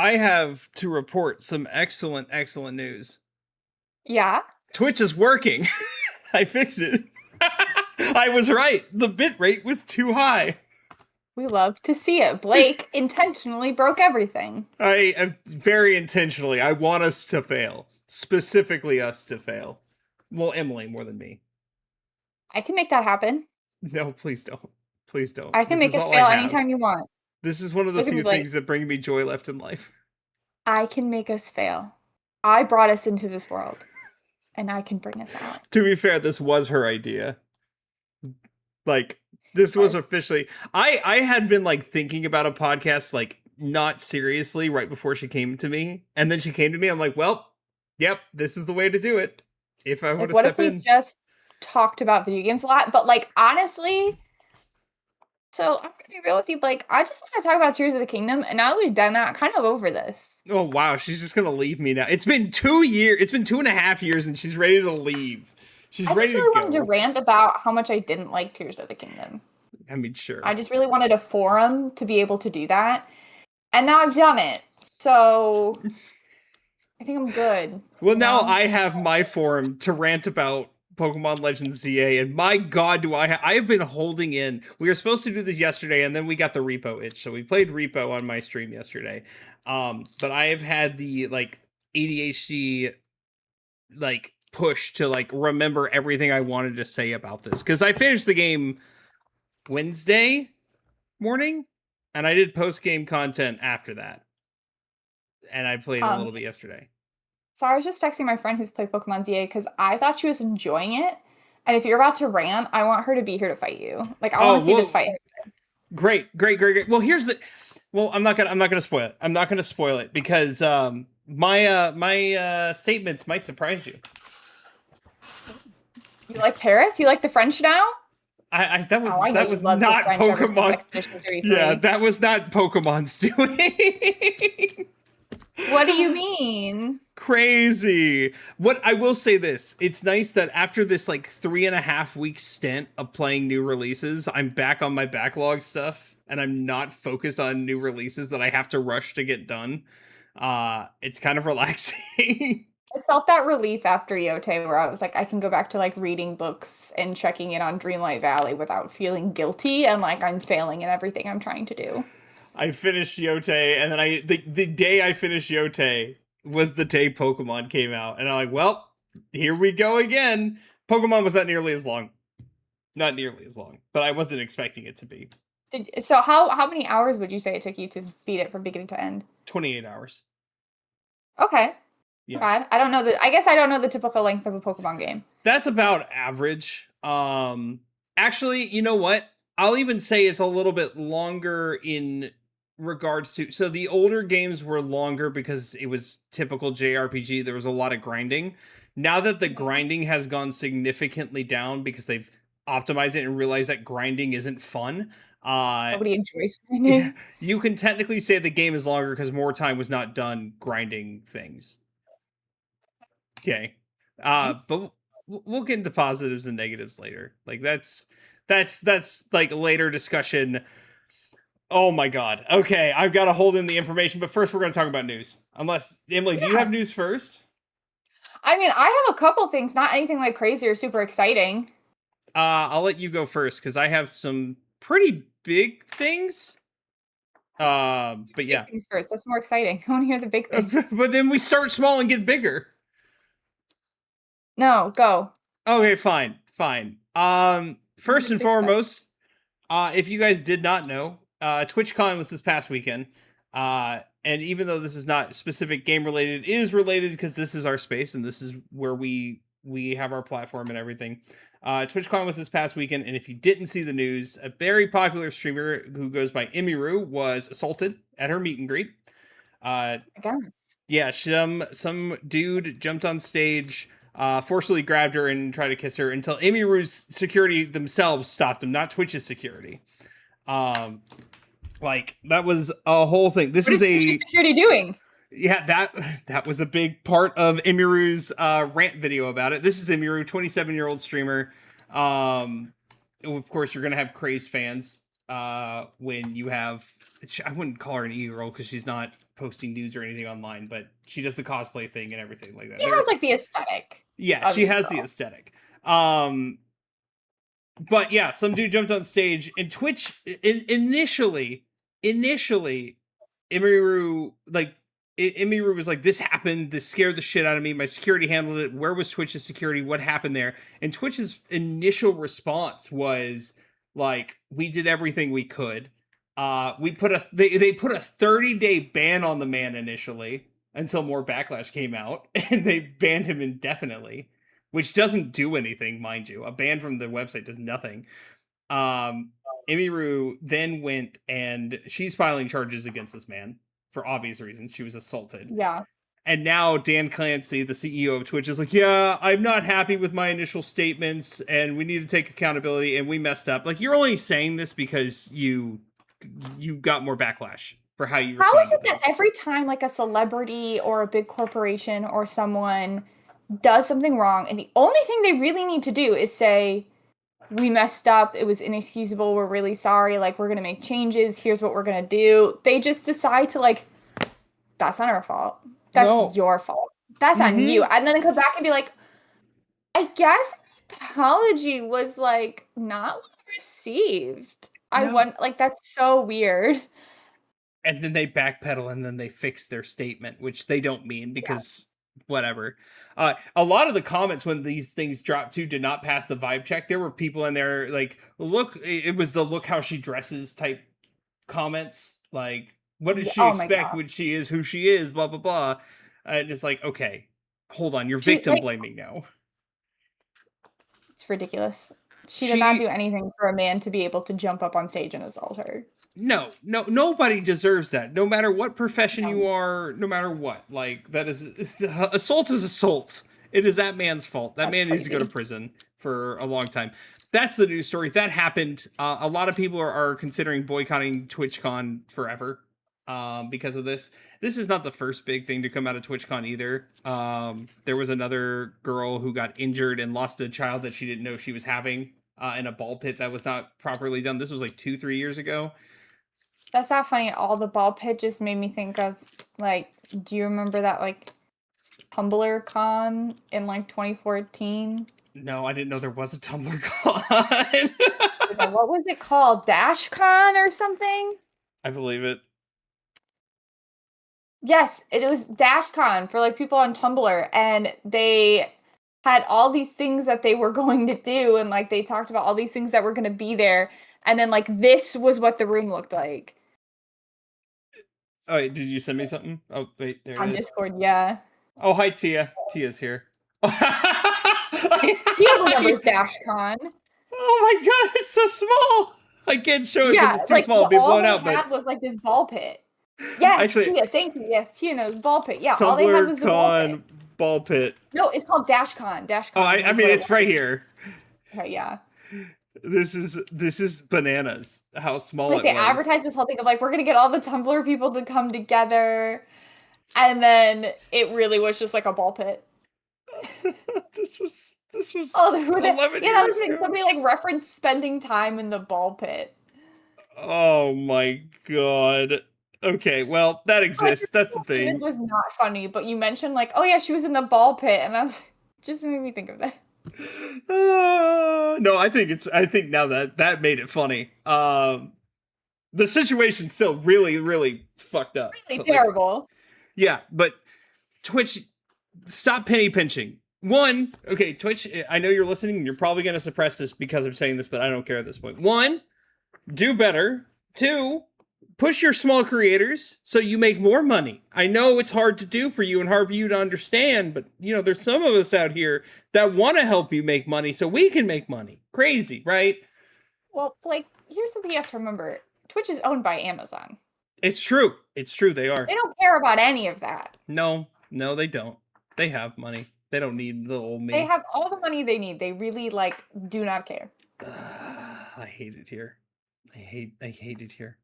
I have to report some excellent, excellent news. Yeah, Twitch is working. I fixed it. I was right. The bitrate was too high. we love to see it. Blake intentionally broke everything. I very intentionally. I want us to fail. Specifically us to fail. Well, Emily more than me. I can make that happen. No, please don't. Please don't. I can This make is us all I fail have. anytime you want. This is one of the Look at me, few Blake. things that bring me joy left in life. I can make us fail. I brought us into this world, and I can bring us out. To be fair, this was her idea. Like, this was Was officially I had been like thinking about a podcast, like not seriously, right before she came to me. And then she came to me, I'm like, well, yep, this is the way to do it. If I would like, have what if stepped we in. just talked about video games a lot? But like, honestly, so I'm gonna be real with you, Blake. I just want to talk about Tears of the Kingdom, and now that we've done that, I'm kind of over this. Oh wow, she's just gonna leave me now. It's been 2 years, it's been 2.5 years, and she's ready to leave. She's I just ready to really wanted to go. rant about how much I didn't like Tears of the Kingdom. I mean, sure. I just really wanted a forum to be able to do that. And now I've done it. So I think I'm good. Well, You now know? I have my forum to rant about Pokemon Legends ZA, and my god, do I have been holding in. We were supposed to do this yesterday, and then we got the repo itch, so we played repo on my stream yesterday. But I have had the like ADHD like push to like remember everything I wanted to say about this because I finished the game Wednesday morning, and I did post game content after that, and I played a Um, little bit yesterday. so I was just texting my friend who's played Pokemon ZA because I thought she was enjoying it. And if you're about to rant, I want her to be here to fight you. Like I want Oh to see this well, fight. great. Well, here's the. Well, I'm not gonna spoil it. I'm not gonna spoil it because my statements might surprise you. You like Paris? You like the French now? I that was Oh, I know that you was love the not French ever since Pokemon. Expedition 33. Yeah, that was not Pokemon's doing. What do you mean? Crazy. What I will say this, it's nice that after this like 3.5 week stint of playing new releases, I'm back on my backlog stuff and I'm not focused on new releases that I have to rush to get done. It's kind of relaxing. I felt that relief after Yote where I was like, I can go back to like reading books and checking in on Dreamlight Valley without feeling guilty and like I'm failing in everything I'm trying to do. I finished Yote, and then the day I finished Yote was the day Pokemon came out, and I'm like, well, here we go again. Pokemon was not nearly as long, but I wasn't expecting it to be. So how many hours would you say it took you to beat it from beginning to end? 28 hours. Okay. Yeah. Bad. I don't know I guess I don't know the typical length of a Pokemon game. That's about average. Actually, you know what? I'll even say it's a little bit longer in regards to, so the older games were longer because it was typical JRPG. There was a lot of grinding. Now that the grinding has gone significantly down because they've optimized it and realized that grinding isn't fun. Nobody enjoys grinding. You can technically say the game is longer because more time was not done grinding things. Okay. But we'll get into positives and negatives later. Like that's like later discussion. Oh my god. Okay, I've got to hold in the information, but first we're going to talk about news. Unless Emily, do you have news first? I mean, I have a couple things, not anything like crazy or super exciting. I'll let you go first because I have some pretty big things. But yeah. Big things first. That's more exciting. I want to hear the big things. But then we start small and get bigger. No, go. Okay, fine. First and foremost, if you guys did not know, TwitchCon was this past weekend. And even though this is not specific game related, it is related because this is our space and this is where we have our platform and everything. TwitchCon was this past weekend, and if you didn't see the news, a very popular streamer who goes by Emiru was assaulted at her meet and greet. Again. Yeah, some dude jumped on stage, forcefully grabbed her and tried to kiss her until Emiru's security themselves stopped him, not Twitch's security. Like that was a whole thing. This what is Twitch's security doing? Yeah, that was a big part of Emiru's rant video about it. This is Emiru, 27-year-old streamer. Of course, you're gonna have crazed fans when you have, I wouldn't call her an e-girl because she's not posting news or anything online, but she does the cosplay thing and everything like that. She has like the aesthetic Yeah, of she has the e-girl. aesthetic. Um, but yeah, some dude jumped on stage and Twitch initially, Imiru like Imiru was like, "This happened. This scared the shit out of me. My security handled it. Where was Twitch's security? What happened there?" And Twitch's initial response was like, "We did everything we could. We put they put a 30-day ban on the man initially until more backlash came out, and they banned him indefinitely." Which doesn't do anything, mind you. A ban from the website does nothing. Um, Emiru then went and she's filing charges against this man for obvious reasons. She was assaulted. Yeah. And now Dan Clancy, the CEO of Twitch, is like, "Yeah, I'm not happy with my initial statements and we need to take accountability and we messed up." Like, you're only saying this because you got more backlash for how you How is responded it to that this. every time like a celebrity or a big corporation or someone does something wrong and the only thing they really need to do is say, "We messed up, it was inexcusable, we're really sorry, like we're gonna make changes, here's what we're gonna do," they just decide to like, "That's not our fault. That's No. your fault. That's on you." Mm-hmm. And then come back and be like, "I guess apology was like not well received." I No. want like that's so weird. And then they backpedal and then they fix their statement, which they don't mean Yeah. because whatever. A lot of the comments when these things dropped too did not pass the vibe check. There were people in there like, "Look," it was the "look how she dresses" type comments. Like, what does Yeah. she Oh my expect god. when she is who she is? Blah blah blah. And it's like, okay, hold on, you're She victim like blaming now. it's ridiculous. She did not She do anything for a man to be able to jump up on stage and assault her. no, nobody deserves that. No matter what profession you No, are, no matter what, like that is assault is assault. It is that man's fault. That that's man needs to go to crazy. prison for a long time. That's the news story that happened. A lot of people are considering boycotting TwitchCon forever because of this. This is not the first big thing to come out of TwitchCon either. There was another girl who got injured and lost a child that she didn't know she was having in a ball pit that was not properly done. This was like 2-3 years ago. That's not funny at all. The ball pit just made me think of like, do you remember that like Tumblr con in like 2014? No, I didn't know there was a Tumblr con. What was it called? Dash Con or something? I believe it. Yes, it was DashCon for like people on Tumblr, and they had all these things that they were going to do, and like they talked about all these things that were going to be there, and then like this was what the room looked like Oh, wait, did you send me something? Oh, wait, there it on is. Discord. Yeah, Oh, hi, Tia. Tia's here. Tia remembers DashCon. Oh my god, it's so small. I can't show it because Yeah, it's too like small. It'll be all blown they out, but had was like this ball pit. Yes, actually, Tia, thank you. Yes, Tia knows ball pit. Yeah, all they had Tumblr was the ball pit. con ball pit. No, it's called DashCon. Oh, DashCon I was mean, what it it's was. right here. Okay, yeah. This is bananas. How small Like it they was. advertised this whole thing of like we're gonna get all the Tumblr people to come together, and then it really was just like a ball pit. This was Oh, they were there. 11 Yeah, that years was it. ago. Somebody like referenced spending time in the ball pit. Oh my god. Okay, well, that Like exists. your That's the statement thing. was not funny, but you mentioned like, oh yeah, she was in the ball pit, and I was just made me think of that. No, I think now that made it funny. The situation's still really, really fucked up. Really But like, terrible. yeah, but Twitch, stop penny pinching. One, okay, Twitch, I know you're listening and you're probably gonna suppress this because I'm saying this, but I don't care at this point. One, do better. Two, push your small creators so you make more money. I know it's hard to do for you and hard for you to understand, but there's some of us out here that want to help you make money so we can make money. Crazy, right? Well, like, here's something you have to remember: Twitch is owned by Amazon. It's true. It's true. They are. They don't care about any of that. No, they don't. They have money. They don't need little old They me. have all the money they need. They really like do not care. I hate it here. I hate it here.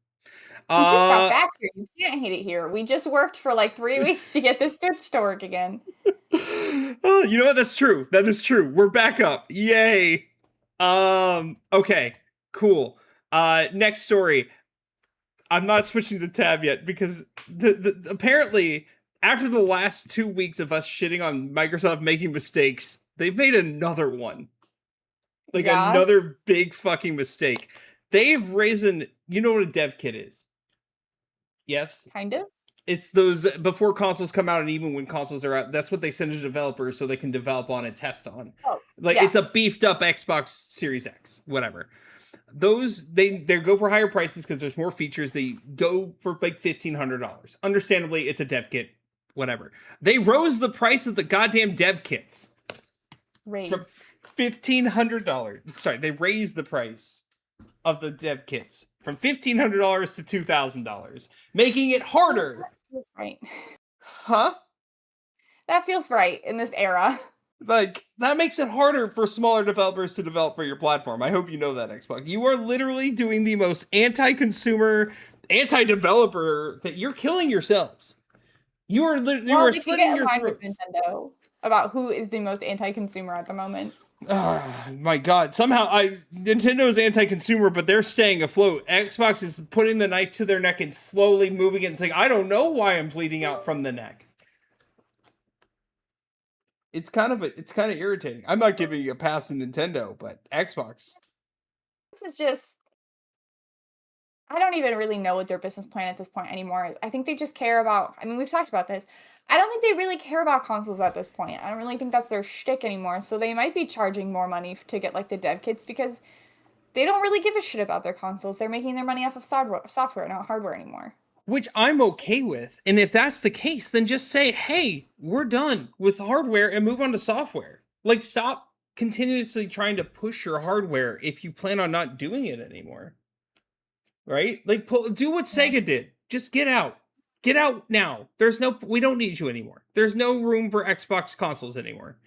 We just got back here. You can't hate it here. We just worked for like 3 weeks to get this Twitch to work again. Oh, you know what? That's true. That is true. We're back up. Yay. Okay. Cool. Next story. I'm not switching the tab yet because apparently after the last 2 weeks of us shitting on Microsoft making mistakes, they've made another one. Like Yeah, another big fucking mistake. They've risen. You know what a dev kit is? Yes. kind of. It's those before consoles come out and even when consoles are out. That's what they send to developers so they can develop on and test on. Oh, Like it's a yes. beefed up Xbox Series X, whatever. Those they go for higher prices because there's more features. They go for like $1,500. Understandably, it's a dev kit, whatever. They rose the price of the goddamn dev kits from Raise. $1,500. Sorry, they raised the price of the dev kits from $1,500 to $2,000, making it harder. Feels right. Huh? That feels right in this era. Like, that makes it harder for smaller developers to develop for your platform. I hope you know that, Xbox. You are literally doing the most anti-consumer, anti-developer that you're killing yourselves. You are Well, they can slitting get your aligned with throats. Nintendo about who is the most anti-consumer at the moment. My God! Somehow, Nintendo is anti-consumer, but they're staying afloat. Xbox is putting the knife to their neck and slowly moving it and saying, "I don't know why I'm bleeding out from the neck." It's kind of irritating. I'm not giving you a pass to Nintendo, but Xbox. This is just, I don't even really know what their business plan at this point anymore is. I think they just care about, I mean, we've talked about this. I don't think they really care about consoles at this point. I don't really think that's their shtick anymore. So they might be charging more money to get like the dev kits because they don't really give a shit about their consoles. They're making their money off of software, not hardware anymore. Which I'm okay with. And if that's the case, then just say, hey, we're done with hardware and move on to software. Like, stop continuously trying to push your hardware if you plan on not doing it anymore. Right? Like, do what Sega did. Just get out. Get out now. We don't need you anymore. There's no room for Xbox consoles anymore.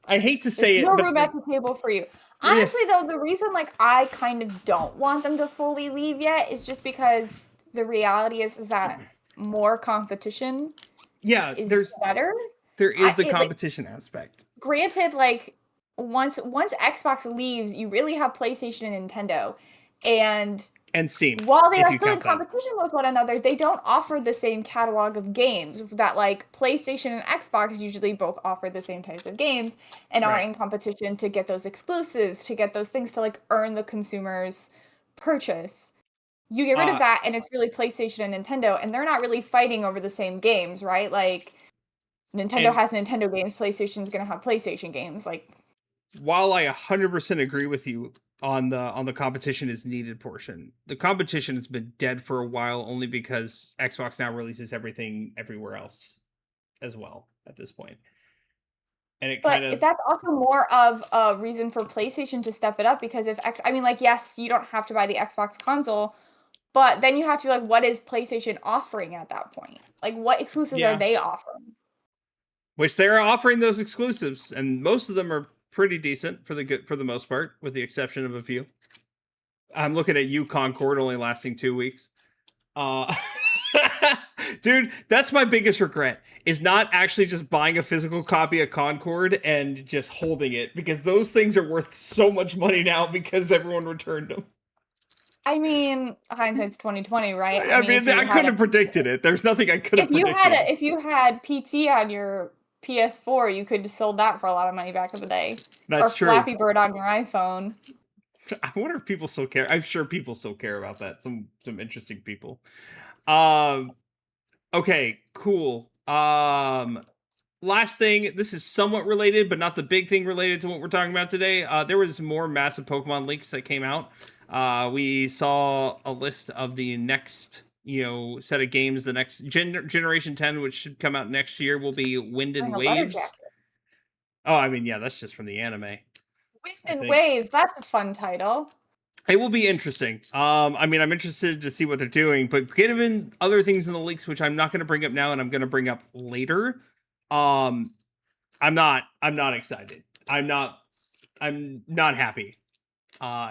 I hate to There's say no it, but room at the table for you. yeah, Honestly, though, the reason like I kind of don't want them to fully leave yet is just because the reality is that more competition yeah, is better. there is the Like, competition aspect. granted, like once Xbox leaves, you really have PlayStation and Nintendo, and And Steam, while they if are you still in count that. competition with one another, they don't offer the same catalog of games that like PlayStation and Xbox usually both offer the same types of games and are Right. in competition to get those exclusives, to get those things to like earn the consumer's purchase. You get rid of that and it's really PlayStation and Nintendo and they're not really fighting over the same games, right? Like Nintendo And has Nintendo games, PlayStation's going to have PlayStation games. Like while I 100% agree with you on the competition is needed portion, the competition has been dead for a while only because Xbox now releases everything everywhere else as well at this point. And it but kind if of that's also more of a reason for PlayStation to step it up because if I mean like yes, you don't have to buy the Xbox console, but then you have to be like what is PlayStation offering at that point? Like what exclusives are yeah, they offering? which they're offering those exclusives and most of them are pretty decent for the most part with the exception of a few. I'm looking at you Concord only lasting 2 weeks. Uh Dude, that's my biggest regret is not actually just buying a physical copy of Concord and just holding it because those things are worth so much money now because everyone returned them. I mean, hindsight's 2020, right? I mean, I couldn't have predicted it. There's nothing I could have predicted. if you had PT on your PS4, you could have sold that for a lot of money back in the day. Or That's true. Flappy Bird on your iPhone. I wonder if people still care. I'm sure people still care about that. Some interesting people. Okay, cool. Last thing, this is somewhat related, but not the big thing related to what we're talking about today. There was more massive Pokemon leaks that came out. We saw a list of the next, set of games. The next Generation 10, which should come out next year, will be Wind and Waves. Oh, I mean, yeah, that's just from the anime. Wind and Waves, that's a fun title. It will be interesting. I mean, I'm interested to see what they're doing, but given other things in the leaks, which I'm not going to bring up now, and I'm going to bring up later, I'm not excited. I'm not happy.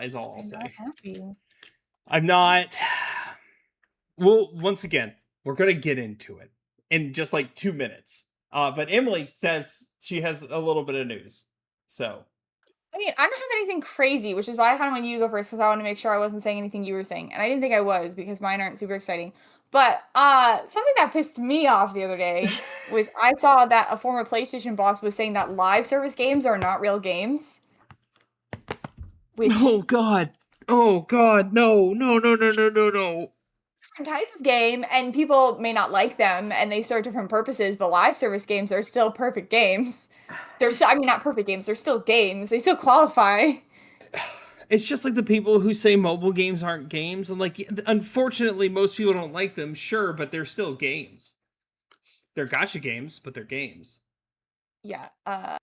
Is all I'll say. Not happy. I'm not. Well, once again, we're going to get into it in just like 2 minutes. But Emily says she has a little bit of news, so. I mean, I don't have anything crazy, which is why I kind of wanted you to go first because I want to make sure I wasn't saying anything you were saying, and I didn't think I was because mine aren't super exciting. But something that pissed me off the other day was I saw that a former PlayStation boss was saying that live service games are not real games, which Oh God. Oh God. No. No. No. No. No. No. No. type of game, and people may not like them, and they serve different purposes. But live service games are still perfect games. They're still, I It's mean, not perfect games. They're still games. They still qualify. it's just like the people who say mobile games aren't games, and like unfortunately most people don't like them. Sure, but they're still games. They're gotcha games, but they're games. Yeah. The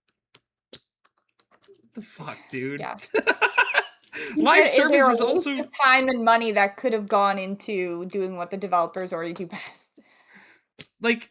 fuck, dude. Yeah. Live They're service a is waste also of time and money that could have gone into doing what the developers already do best. like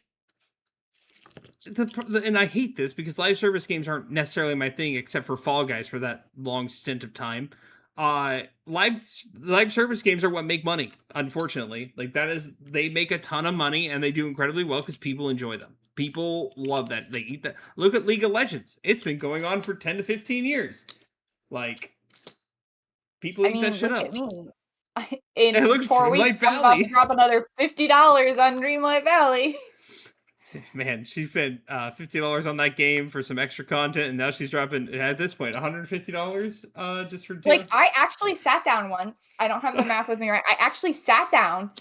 and I hate this because live service games aren't necessarily my thing, except for Fall Guys for that long stint of time. Live service games are what make money. Unfortunately, like that is they make a ton of money and they do incredibly well because people enjoy them. People love that. They eat that. Look at League of Legends. It's been going on for 10 to 15 years. Like people I eat that mean, shit look up. at me. And In look, 4 weeks, Dreamlight I'm about to Valley. drop another $50 on Dreamlight Valley. Man, she spent $50 on that game for some extra content, and now she's dropping at this point $150 just for Like, DLC. I actually sat down once. I don't have the math with me right. I actually sat down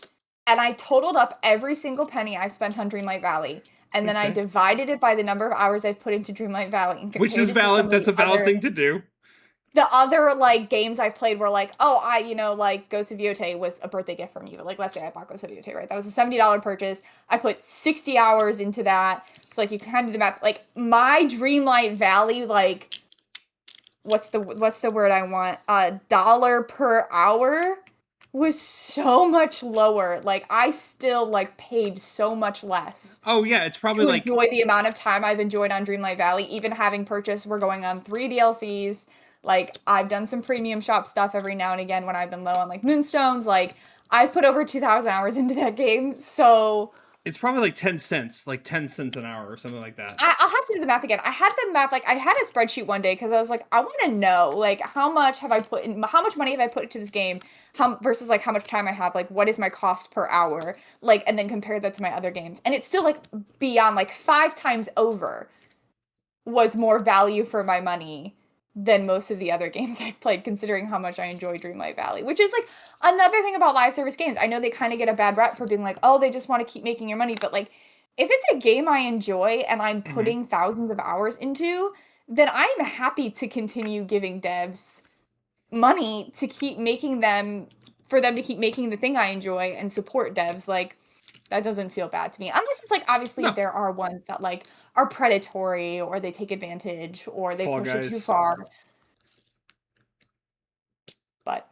and I totaled up every single penny I've spent on Dreamlight Valley. And then I Okay, divided it by the number of hours I've put into Dreamlight Valley and which compared is it to some valid. of the That's a valid other thing to do. like games I played were like, oh, like Ghost of Yotei was a birthday gift from you. Like, let's say I bought Ghost of Yotei, right? That was a $70 purchase. I put 60 hours into that. So like you kind of do the math. Like my Dreamlight Valley, like what's the word I want? Dollar per hour was so much lower. Like I still like paid so much less Oh yeah, it's probably to like enjoy the amount of time I've enjoyed on Dreamlight Valley, even having purchased, we're going on 3 DLCs. Like, I've done some premium shop stuff every now and again when I've been low on, like, Moonstones. Like, I've put over 2,000 hours into that game, so it's probably like 10 cents, like 10 cents an hour or something like that. I'll have to do the math again. I had the math, like, I had a spreadsheet one day because I was like, I want to know, like, how much have I put in, how much money have I put into this game, how versus, like, how much time I have, like, what is my cost per hour, like, and then compare that to my other games. And it's still, like, beyond, like, 5 times over was more value for my money than most of the other games I've played, considering how much I enjoy Dreamlight Valley. Which is like another thing about live service games. I know they kind of get a bad rep for being like, oh, they just want to keep making your money. But like, if it's a game I enjoy and I'm Mm-hmm. putting thousands of hours into, then I'm happy to continue giving devs money to keep making them, for them to keep making the thing I enjoy and support devs. Like, that doesn't feel bad to me. Unless it's like, obviously, No, there are ones that like are predatory or they take advantage or they Fall push it too Guys, far. But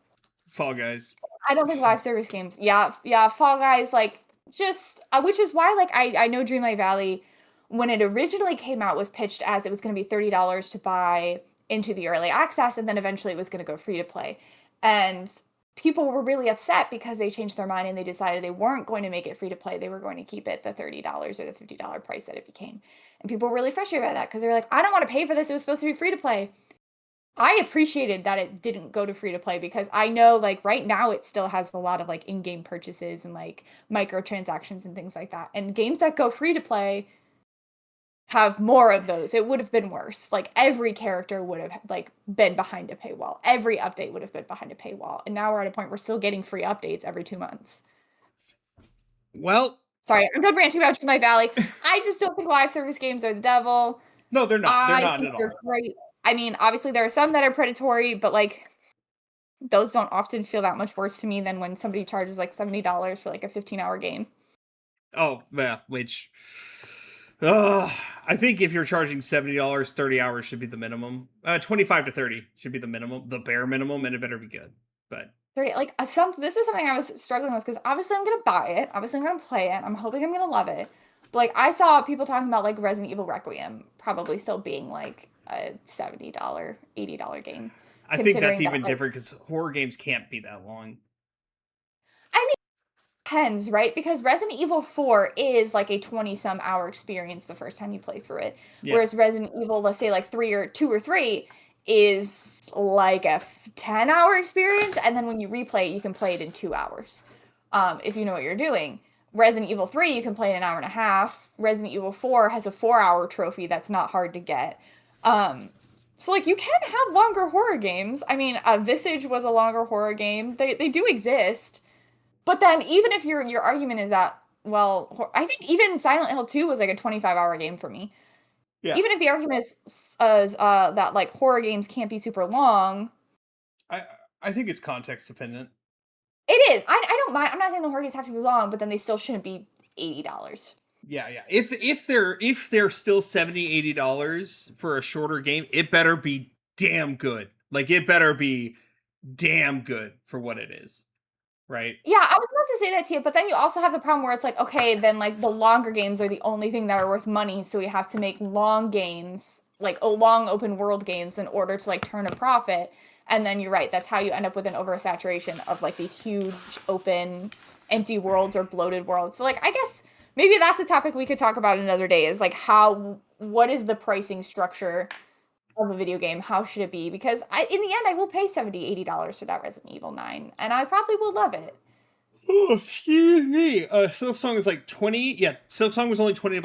Fall Guys. I don't think live service games. Yeah, yeah, Fall Guys, like, just, which is why, like, I know Dreamlight Valley, when it originally came out, was pitched as it was going to be $30 to buy into the early access, and then eventually it was going to go free to play. And people were really upset because they changed their mind and they decided they weren't going to make it free to play. They were going to keep it the $30 or the $50 price that it became. And people were really frustrated by that because they're like, I don't want to pay for this. It was supposed to be free to play. I appreciated that it didn't go to free to play because I know like right now it still has a lot of like in-game purchases and like microtransactions and things like that. And games that go free to play have more of those. It would have been worse. Like every character would have like been behind a paywall. Every update would have been behind a paywall. And now we're at a point we're still getting free updates every 2 months. Well, Sorry, I'm done ranting about my Valley. I just don't think live service games are the devil. no, they're not. They're I not think at they're all. great. I mean, obviously there are some that are predatory, but like those don't often feel that much worse to me than when somebody charges like $70 for like a 15-hour game. Oh yeah, which I think if you're charging $70, 30 hours should be the minimum. 25 to 30 should be the minimum, the bare minimum, and it better be good. But 30 like this is something I was struggling with because obviously I'm gonna buy it. Obviously I'm gonna play it. I'm hoping I'm gonna love it. But like I saw people talking about like Resident Evil Requiem probably still being like a $70, $80 game. I think that's Considering that even like different because horror games can't be that long. I mean depends, right? Because Resident Evil 4 is like a 20 some hour experience the first time you play through it. Yeah. Whereas Resident Evil, let's say like 3 or 2 or 3 is like a 10-hour experience, and then when you replay it, you can play it in 2 hours, if you know what you're doing. Resident Evil 3, you can play in an hour and a half. Resident Evil 4 has a 4-hour trophy that's not hard to get. So, like, you can have longer horror games. I mean, Visage was a longer horror game. They do exist. But then, even if your argument is that, well, I think even Silent Hill 2 was like a 25-hour game for me. Yeah. Even if the argument is that, like, horror games can't be super long. I think it's context dependent. It is. I don't mind. I'm not saying the horror games have to be long, but then they still shouldn't be $80. Yeah. If they're still $70-$80 for a shorter game, it better be damn good. Like, it better be damn good for what it is. Right? Yeah, I was about to say that to you, but then you also have the problem where it's like, okay, then like the longer games are the only thing that are worth money, so we have to make long games, like long open world games in order to like turn a profit. And then you're right, that's how you end up with an oversaturation of like these huge open empty worlds or bloated worlds. So like I guess maybe that's a topic we could talk about another day, is like what is the pricing structure of a video game? How should it be? Because in the end I will pay $70-$80 for that Resident Evil 9, and I probably will love it. Oh, excuse me. Silksong is like 20. Yeah, Silksong was only $20.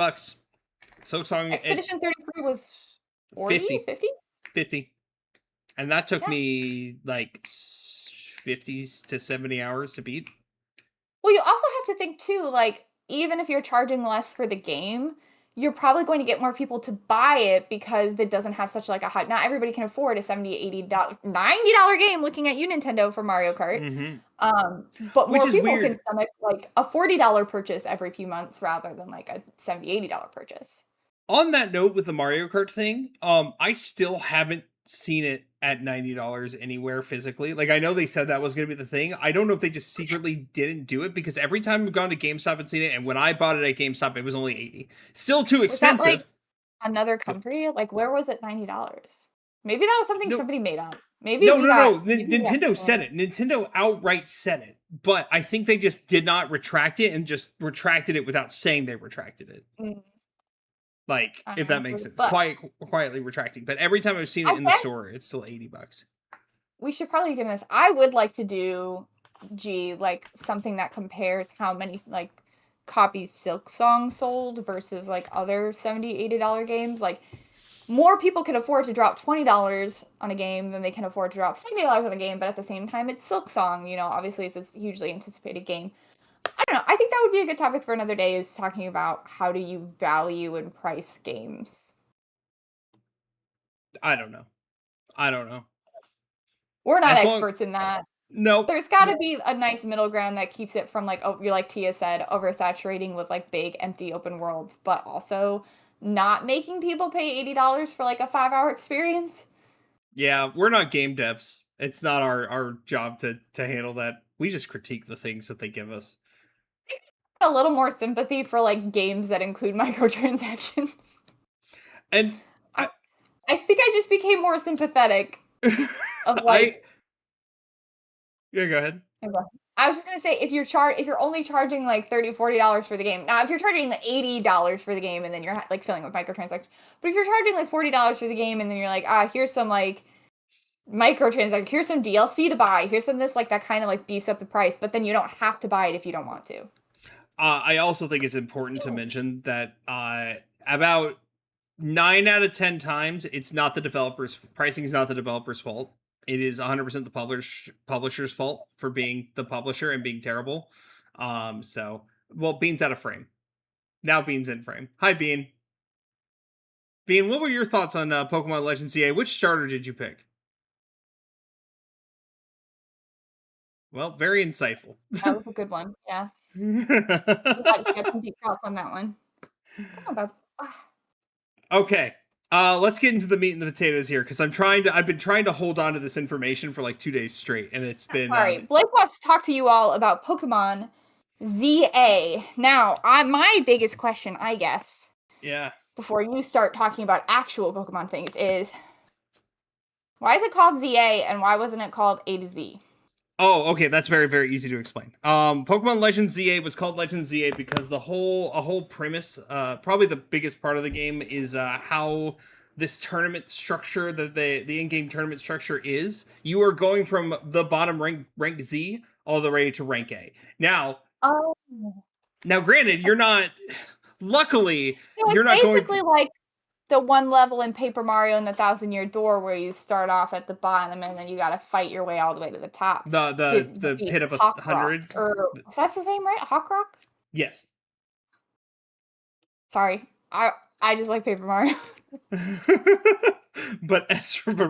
Silksong Expedition 33 was 40, 50? 50. And that took me like 50 to 70 hours to beat. Well, you also have to think too, like, even if you're charging less for the game, you're probably going to get more people to buy it because it doesn't have such like a high. Not everybody can afford a $70, $80, $90 game. Looking at you, Nintendo, for Mario Kart. Mm-hmm. But more people can stomach like a $40 purchase every few months rather than like a $70-$80 purchase. On that note, with the Mario Kart thing, I still haven't seen it at $90 anywhere physically. Like, I know they said that was going to be the thing. I don't know if they just secretly didn't do it, because every time we've gone to GameStop and seen it, and when I bought it at GameStop, it was only $80. Still too expensive. Was that, like, another country? Like, where was it $90? Maybe that was something somebody made up. Maybe no. Nintendo said it. Nintendo outright said it. But I think they just did not retract it and just retracted it without saying they retracted it. Mm. Like, if that makes sense. Quietly retracting. But every time I've seen it in the store, it's still $80. We should probably do this. I would like to do, like, something that compares how many, like, copies Silksong sold versus, like, other $70-$80 games. Like, more people can afford to drop $20 on a game than they can afford to drop $70 on a game, but at the same time, it's Silksong. You know, obviously, it's this hugely anticipated game. I don't know. I think that would be a good topic for another day, is talking about how do you value and price games. I don't know. We're not experts in that. No. There's got to be a nice middle ground that keeps it from, like, like Tia said, oversaturating with, like, big, empty open worlds, but also not making people pay $80 for, like, a 5-hour experience. Yeah, we're not game devs. It's not our job to handle that. We just critique the things that they give us. A little more sympathy for, like, games that include microtransactions. And I think I just became more sympathetic of, like... Yeah, go ahead. I was just gonna say, if you're only charging like $30-$40 for the game. Now, if you're charging like $80 for the game and then you're like filling with microtransactions, but if you're charging like $40 for the game and then you're like, here's some like microtransactions, here's some DLC to buy, here's some this, like, that kind of like beefs up the price, but then you don't have to buy it if you don't want to. I also think it's important to mention that about 9 out of 10 times, it's not the developer's pricing is not the developer's fault. It is 100% the publisher's fault for being the publisher and being terrible. Bean's out of frame. Now Bean's in frame. Hi, Bean. Bean, what were your thoughts on Pokemon Legends CA? Which starter did you pick? Well, very insightful. That was a good one. Yeah. You got some deep thoughts on that one. Okay. Let's get into the meat and the potatoes here, because I've been trying to hold on to this information for like 2 days straight, and it's been... All right, Blake wants to talk to you all about Pokemon ZA. Now, my biggest question, I guess, before you start talking about actual Pokemon things, is why is it called ZA, and why wasn't it called A to Z? Oh, okay, that's very, very easy to explain. Pokemon Legends ZA was called Legends ZA because a whole premise, probably the biggest part of the game, is how this tournament structure, that the in-game tournament structure is, you are going from the bottom rank Z all the way to rank A. Now, Oh. granted, you're not. Luckily, So you're it's not going. basically like the one level in Paper Mario and the Thousand Year Door where you start off at the bottom and then you got to fight your way all the way to the top. The pit of Hawk 100. Rock, or that's his name, right? Hawk Rock. Yes. Sorry, I just like Paper Mario. But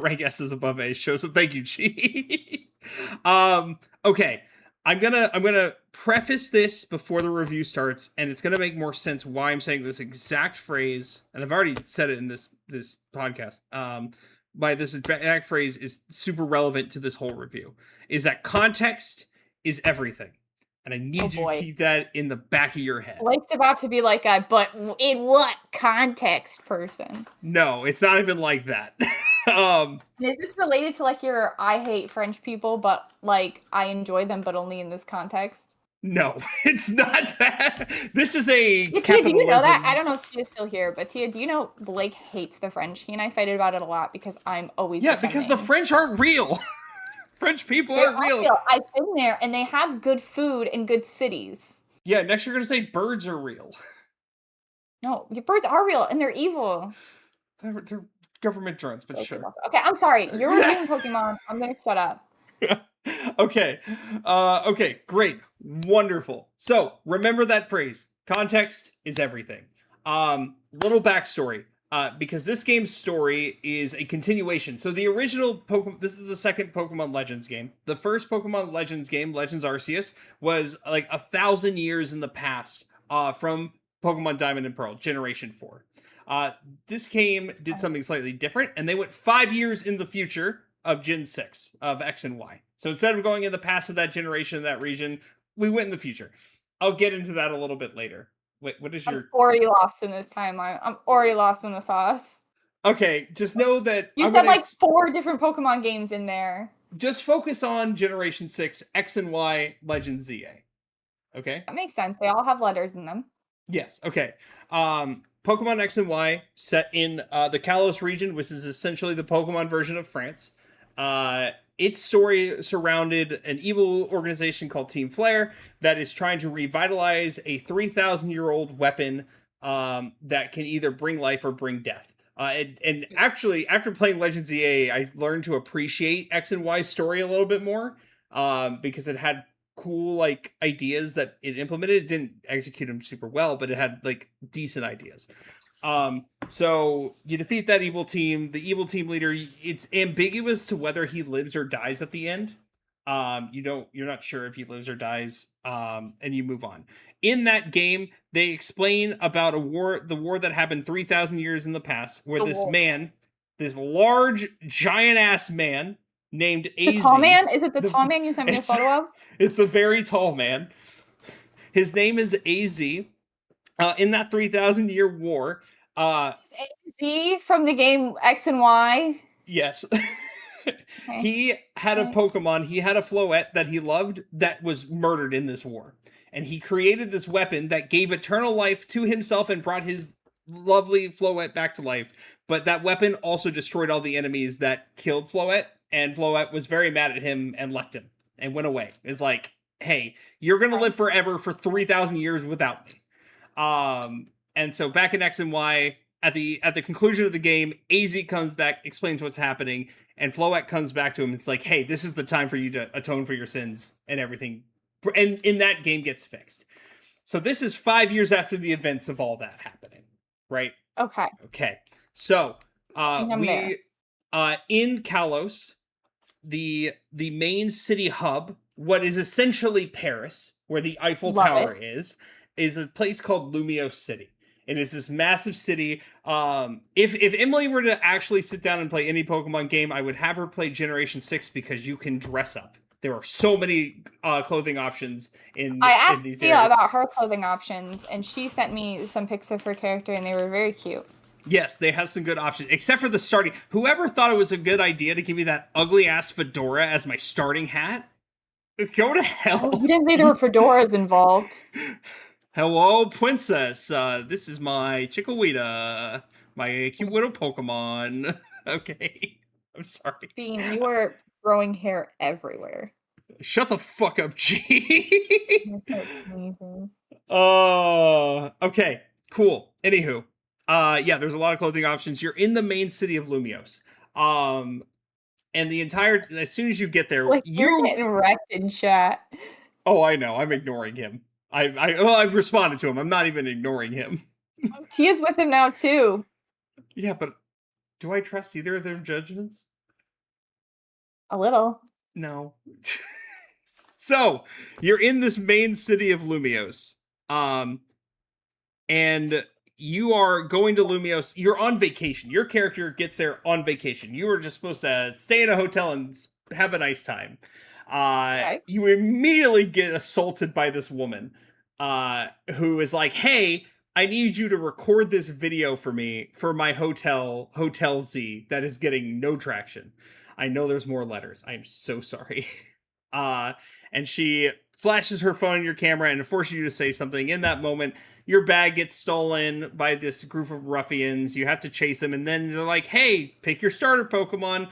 rank S is above A shows up. Thank you, G. Okay. I'm gonna preface this before the review starts, and it's gonna make more sense why I'm saying this exact phrase, and I've already said it in this podcast. By this exact phrase is super relevant to this whole review. Is that context is everything. And I need you to keep that in the back of your head. Blake's about to be like a, but in what context person? No, it's not even like that. Is this related to like your I hate French people, but like I enjoy them, but only in this context? No, it's not that. This is a yeah, Tia, do you know that? I don't know if Tia's still here, but Tia, do you know Blake hates the French? He and I fighted about it a lot because I'm always because the French aren't real. French people aren't real. I've been there, and they have good food and good cities. Yeah, next you're gonna say birds are real. No, your birds are real, and they're evil. They're government drones, but okay, sure. Okay, I'm sorry. You're reviewing Pokemon. I'm gonna shut up. Okay. Okay, great. Wonderful. So, remember that phrase. Context is everything. Little backstory. Because this game's story is a continuation. So the original Pokemon, this is the second Pokemon Legends game. The first Pokemon Legends game, Legends Arceus, was like 1,000 years in the past from Pokemon Diamond and Pearl, Generation 4. This game did something slightly different, and they went 5 years in the future of Gen 6, of X and Y. So instead of going in the past of that generation, that region, we went in the future. I'll get into that a little bit later. Wait, what is your... I'm already lost in this timeline. I'm already lost in the sauce. Okay, just know that... You said like 4 different Pokemon games in there. Just focus on Generation 6, X and Y, Legends ZA. Okay? That makes sense. They all have letters in them. Yes, okay. Pokemon X and Y set in the Kalos region, which is essentially the Pokemon version of France. Its story surrounded an evil organization called Team Flare that is trying to revitalize a 3,000-year-old weapon that can either bring life or bring death. And actually, after playing Legends EA, I learned to appreciate X and Y's story a little bit more because it had cool like ideas that it implemented. It didn't execute them super well, but it had like decent ideas. So you defeat that evil team. The evil team leader, it's ambiguous to whether he lives or dies at the end. You're not sure if he lives or dies. And you move on. In that game, they explain about the war that happened 3,000 years in the past, where this large, giant-ass man named AZ. The tall man? Is it the tall man you sent me a photo of? It's a very tall man. His name is AZ. In that 3,000-year war... AZ from the game X and Y? Yes. Okay. He had a Pokemon, he had a Floette that he loved that was murdered in this war. And he created this weapon that gave eternal life to himself and brought his lovely Floette back to life. But that weapon also destroyed all the enemies that killed Floette. And Floette was very mad at him and left him and went away. It's like, hey, you're going to live forever for 3,000 years without me. And so back in X and Y, at the conclusion of the game, AZ comes back, explains what's happening, and Floette comes back to him. It's like, hey, this is the time for you to atone for your sins and everything. And in that game gets fixed. So this is 5 years after the events of all that happening, right? Okay. Okay. So in Kalos, the main city hub, what is essentially Paris, where the Eiffel Tower is a place called Lumiose City. It is this massive city. If Emily were to actually sit down and play any Pokemon game, I would have her play Generation 6 because you can dress up. There are so many clothing options in these Tia areas. about her clothing options, and she sent me some pics of her character, and they were very cute. Yes, they have some good options, except for the starting. Whoever thought it was a good idea to give me that ugly-ass fedora as my starting hat, go to hell. Oh, you didn't say there were fedoras involved. Hello, princess. This is my Chikorita. My cute little Pokemon. Okay. I'm sorry. Bean, you are growing hair everywhere. Shut the fuck up, G. You're so amazing. Okay, cool. Anywho, yeah, there's a lot of clothing options. You're in the main city of Lumios. Um, and the entire as soon as you get there, Like, you're getting wrecked in chat. oh, I know, I'm ignoring him. I've responded to him. I'm not even ignoring him. Tia's with him now too. Yeah, but do I trust either of their judgments? A little. No. So you're in this main city of Lumios. And you are going to Lumios. You're on vacation. Your character gets there on vacation. You were just supposed to stay in a hotel and have a nice time. Okay. You immediately get assaulted by this woman who is like, hey, I need you to record this video for me for my Hotel Z that is getting no traction. I know there's more letters. I'm so sorry. And she flashes her phone in your camera and forces you to say something. In that moment, your bag gets stolen by this group of ruffians. You have to chase them, and then they're like, hey, pick your starter Pokemon.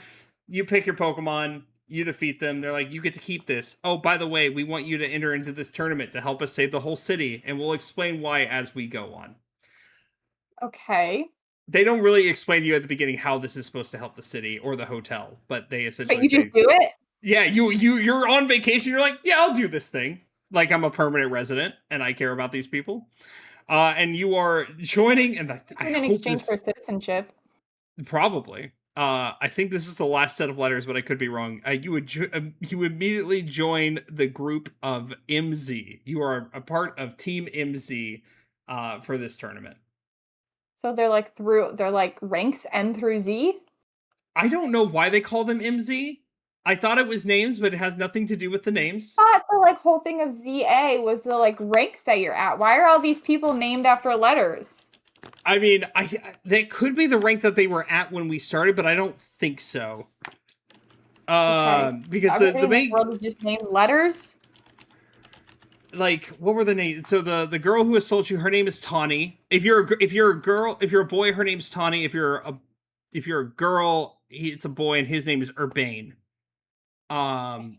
You pick your Pokemon. You defeat them. They're like, you get to keep this. Oh, by the way, we want you to enter into this tournament to help us save the whole city, and we'll explain why as we go on. Okay. They don't really explain to you at the beginning how this is supposed to help the city or the hotel, but they essentially But you say, just do it? yeah, you're on vacation. You're like, yeah, I'll do this thing. Like I'm a permanent resident and I care about these people. And you are joining, and In exchange for citizenship. Probably. I think this is the last set of letters, but I could be wrong. You immediately join the group of MZ. You are a part of Team MZ for this tournament. So they're like ranks M through Z? I don't know why they call them MZ. I thought it was names, but it has nothing to do with the names. I thought the like whole thing of ZA was the like ranks that you're at. Why are all these people named after letters? I mean, that could be the rank that they were at when we started, but I don't think so. Okay. Because the main world is just named letters. Like, what were the names? So the girl who assaults you, her name is Tawny. If you're a boy, her name's Tawny. If you're a girl, it's a boy, and his name is Urbane. And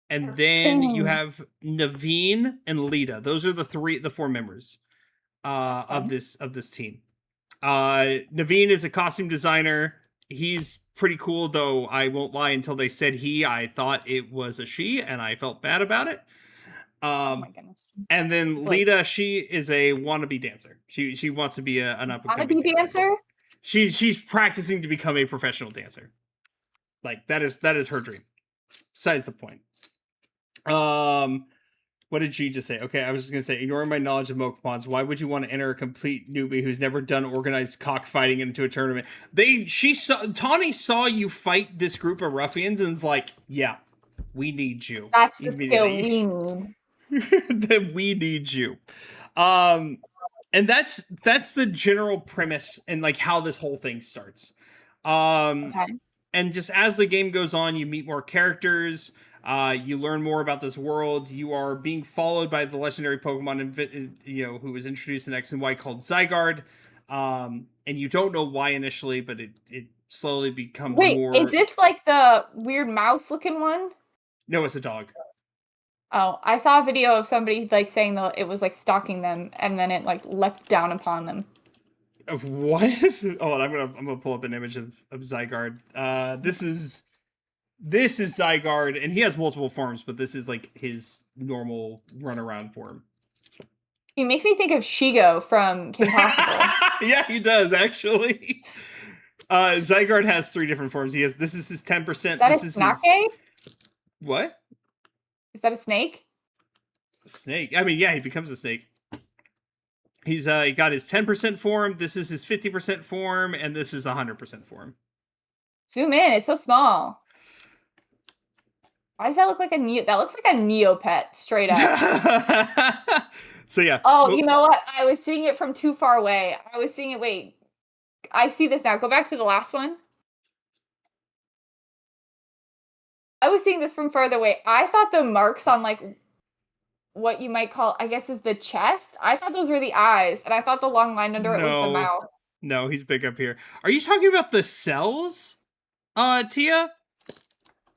then you have Naveen and Lita. Those are the four members of this team. Naveen is a costume designer. He's pretty cool, though I won't lie, until they said he, I thought it was a she, and I felt bad about it. Oh my goodness. And then Lita, she is a wannabe dancer. She wants to be an up-and-coming dancer. She's practicing to become a professional dancer. Like that is her dream. Besides the point. What did she just say? Okay, I was just gonna say, ignoring my knowledge of Pokemons, why would you want to enter a complete newbie who's never done organized cockfighting into a tournament? Tawny saw you fight this group of ruffians and is like, yeah, we need you. That's the skill we need. That we need you. And that's the general premise and like how this whole thing starts. Okay. And just as the game goes on, you meet more characters. You learn more about this world. You are being followed by the legendary Pokemon, who was introduced in X and Y called Zygarde. And you don't know why initially, but it slowly becomes more. Is this like the weird mouse looking one? No, it's a dog. Oh, I saw a video of somebody like saying that it was like stalking them, and then it like leapt down upon them. Of what? Oh, I'm gonna pull up an image of Zygarde. This is Zygarde, and he has multiple forms, but this is like his normal runaround form. He makes me think of Shigo from Kim Possible. Yeah, he does actually. Zygarde has 3 different forms. This is his 10%. This is his... What? Is that a snake? Snake. I mean, yeah, he becomes a snake. He's he got his 10% form. This is his 50% form, and this is 100% form. Zoom in. It's so small. Why does that look like a That looks like a Neopet, straight up. So yeah. Oh, you know what? I was seeing it from too far away. I was seeing it. Wait, I see this now. Go back to the last one. I was seeing this from further away. I thought the marks on like what you might call, I guess, is the chest. I thought those were the eyes, and I thought the long line under it was the mouth. No, he's big up here. Are you talking about the cells, Tia?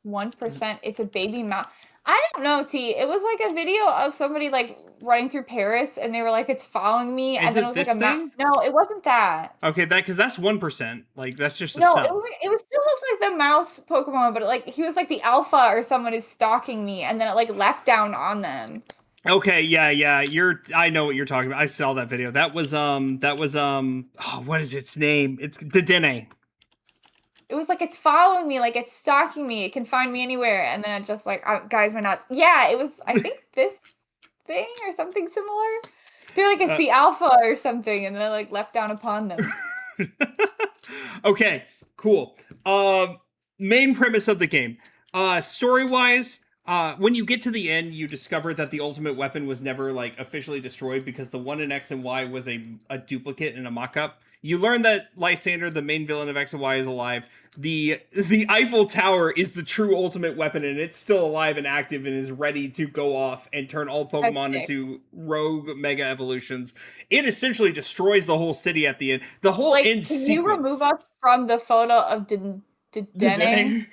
1%. It's a baby mouse. I don't know, T. It was like a video of somebody like running through Paris, and they were like, "It's following me," and Is then it it was like this a mouse. thing? No, it wasn't that. Okay, because that's 1%. Like that's just a No, it cell. was like it was still looks like the mouse Pokemon, but like he was like the alpha or someone is stalking me, and then it like leapt down on them. Okay, yeah. I know what you're talking about. I saw that video. Oh, what is its name? It's Dedenne. It was like it's following me, like it's stalking me. It can find me anywhere, and then it just like, guys, we're not. Yeah, it was. I think this thing or something similar. They're like it's the alpha or something, and then I like leapt down upon them. Okay, cool. Main premise of the game. Story wise, when you get to the end, you discover that the ultimate weapon was never like officially destroyed because the one in X and Y was a duplicate and a mock-up. You learn that Lysander, the main villain of X and Y, is alive. The Eiffel Tower is the true ultimate weapon, and it's still alive and active and is ready to go off and turn all Pokemon into rogue mega evolutions. It essentially destroys the whole city at the end. The whole Like, end can sequence. you remove us from the photo of Dedenne?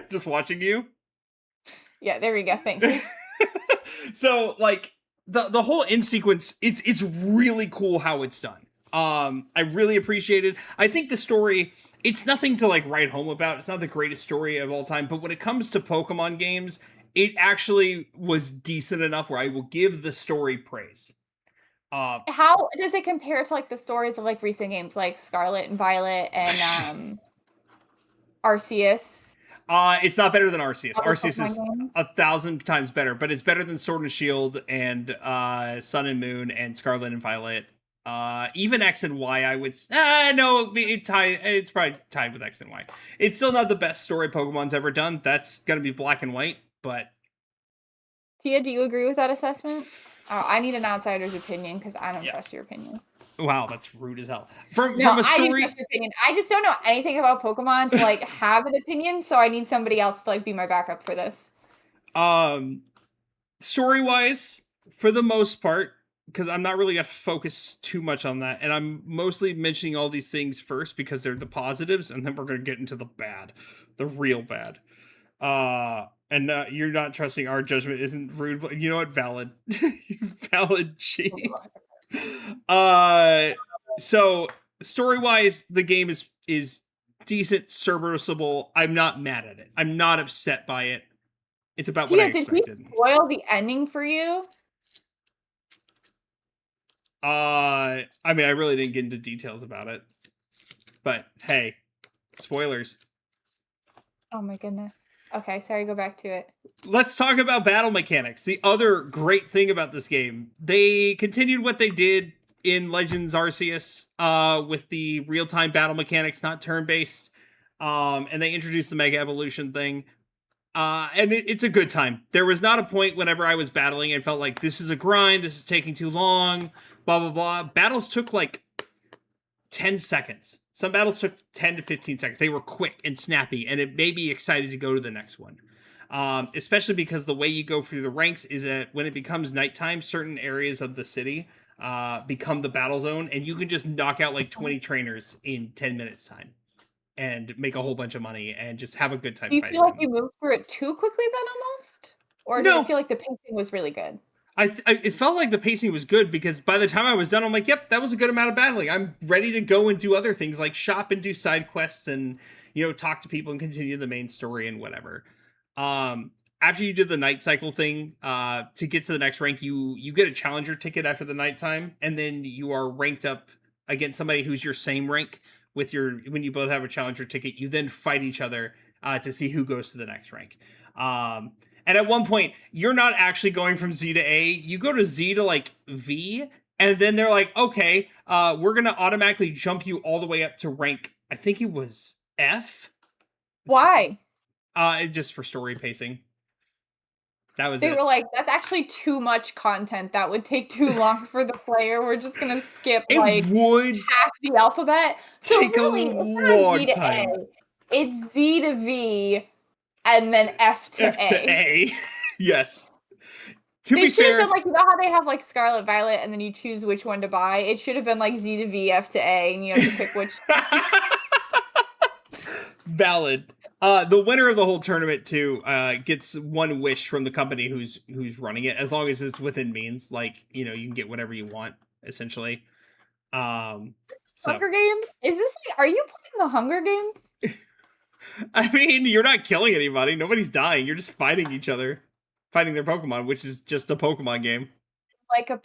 Just watching you. Yeah, there we go. Thank you. So like the whole end sequence, it's really cool how it's done. I really appreciate it. I think the story, it's nothing to like write home about. It's not the greatest story of all time, but when it comes to Pokemon games, it actually was decent enough where I will give the story praise. How does it compare to like the stories of like recent games like Scarlet and Violet and Arceus? It's not better than Arceus. Other Arceus Pokemon is games? 1,000 times better, but it's better than Sword and Shield and Sun and Moon and Scarlet and Violet. Even X and Y, I would. No, it's probably tied with X and Y. It's still not the best story Pokemon's ever done. That's gonna be Black and White, but Tia, do you agree with that assessment? I need an outsider's opinion because I don't trust your opinion. Wow, that's rude as hell. From a I do story, trust your opinion. I just don't know anything about Pokemon to like have an opinion, so I need somebody else to like be my backup for this. Story wise, for the most part, because I'm not really gonna focus too much on that, and I'm mostly mentioning all these things first because they're the positives, and then we're gonna get into the bad, the real bad. And you're not trusting our judgment isn't rude, but you know what? Valid, valid. G. So story wise, the game is decent, serviceable. I'm not mad at it. I'm not upset by it. It's about what I expected. Did we spoil the ending for you? I mean, I really didn't get into details about it, but hey, spoilers. Oh my goodness. Okay, sorry, go back to it. Let's talk about battle mechanics. The other great thing about this game, they continued what they did in Legends Arceus with the real-time battle mechanics, not turn-based. And they introduced the Mega Evolution thing. And it's a good time. There was not a point whenever I was battling and felt like this is a grind, this is taking too long, blah, blah, blah. Battles took like 10 seconds. Some battles took 10 to 15 seconds. They were quick and snappy, and it made me excited to go to the next one. Especially because the way you go through the ranks is that when it becomes nighttime, certain areas of the city become the battle zone, and you can just knock out like 20 trainers in 10 minutes time and make a whole bunch of money and just have a good time. Do you feel like you moved through it too quickly then almost? Or do you feel like the pacing was really good? It felt like the pacing was good because by the time I was done, I'm like, yep, that was a good amount of battling. I'm ready to go and do other things like shop and do side quests and, talk to people and continue the main story and whatever. After you did the night cycle thing, to get to the next rank, you get a challenger ticket after the nighttime, and then you are ranked up against somebody who's your same rank when you both have a challenger ticket. You then fight each other to see who goes to the next rank. And at one point, you're not actually going from Z to A. You go to Z to like V, and then they're like, okay, we're going to automatically jump you all the way up to rank, I think it was F. Why? Just for story pacing. That was They were like, that's actually too much content. That would take too long for the player. We're just going to skip half the alphabet. So really, it's not Z to A. It's Z to V. And then F to A. Yes. To They be should have fair, done like, you know how they have like Scarlet Violet and then you choose which one to buy? It should have been like Z to V, F to A, and you have to pick which. valid. The winner of the whole tournament too gets one wish from the company who's running it, as long as it's within means. Like, you know, you can get whatever you want essentially. So Hunger Games? Is this like, are you playing the Hunger Games? I mean, you're not killing anybody. Nobody's dying. You're just fighting each other, fighting their Pokemon, which is just a Pokemon game. Like a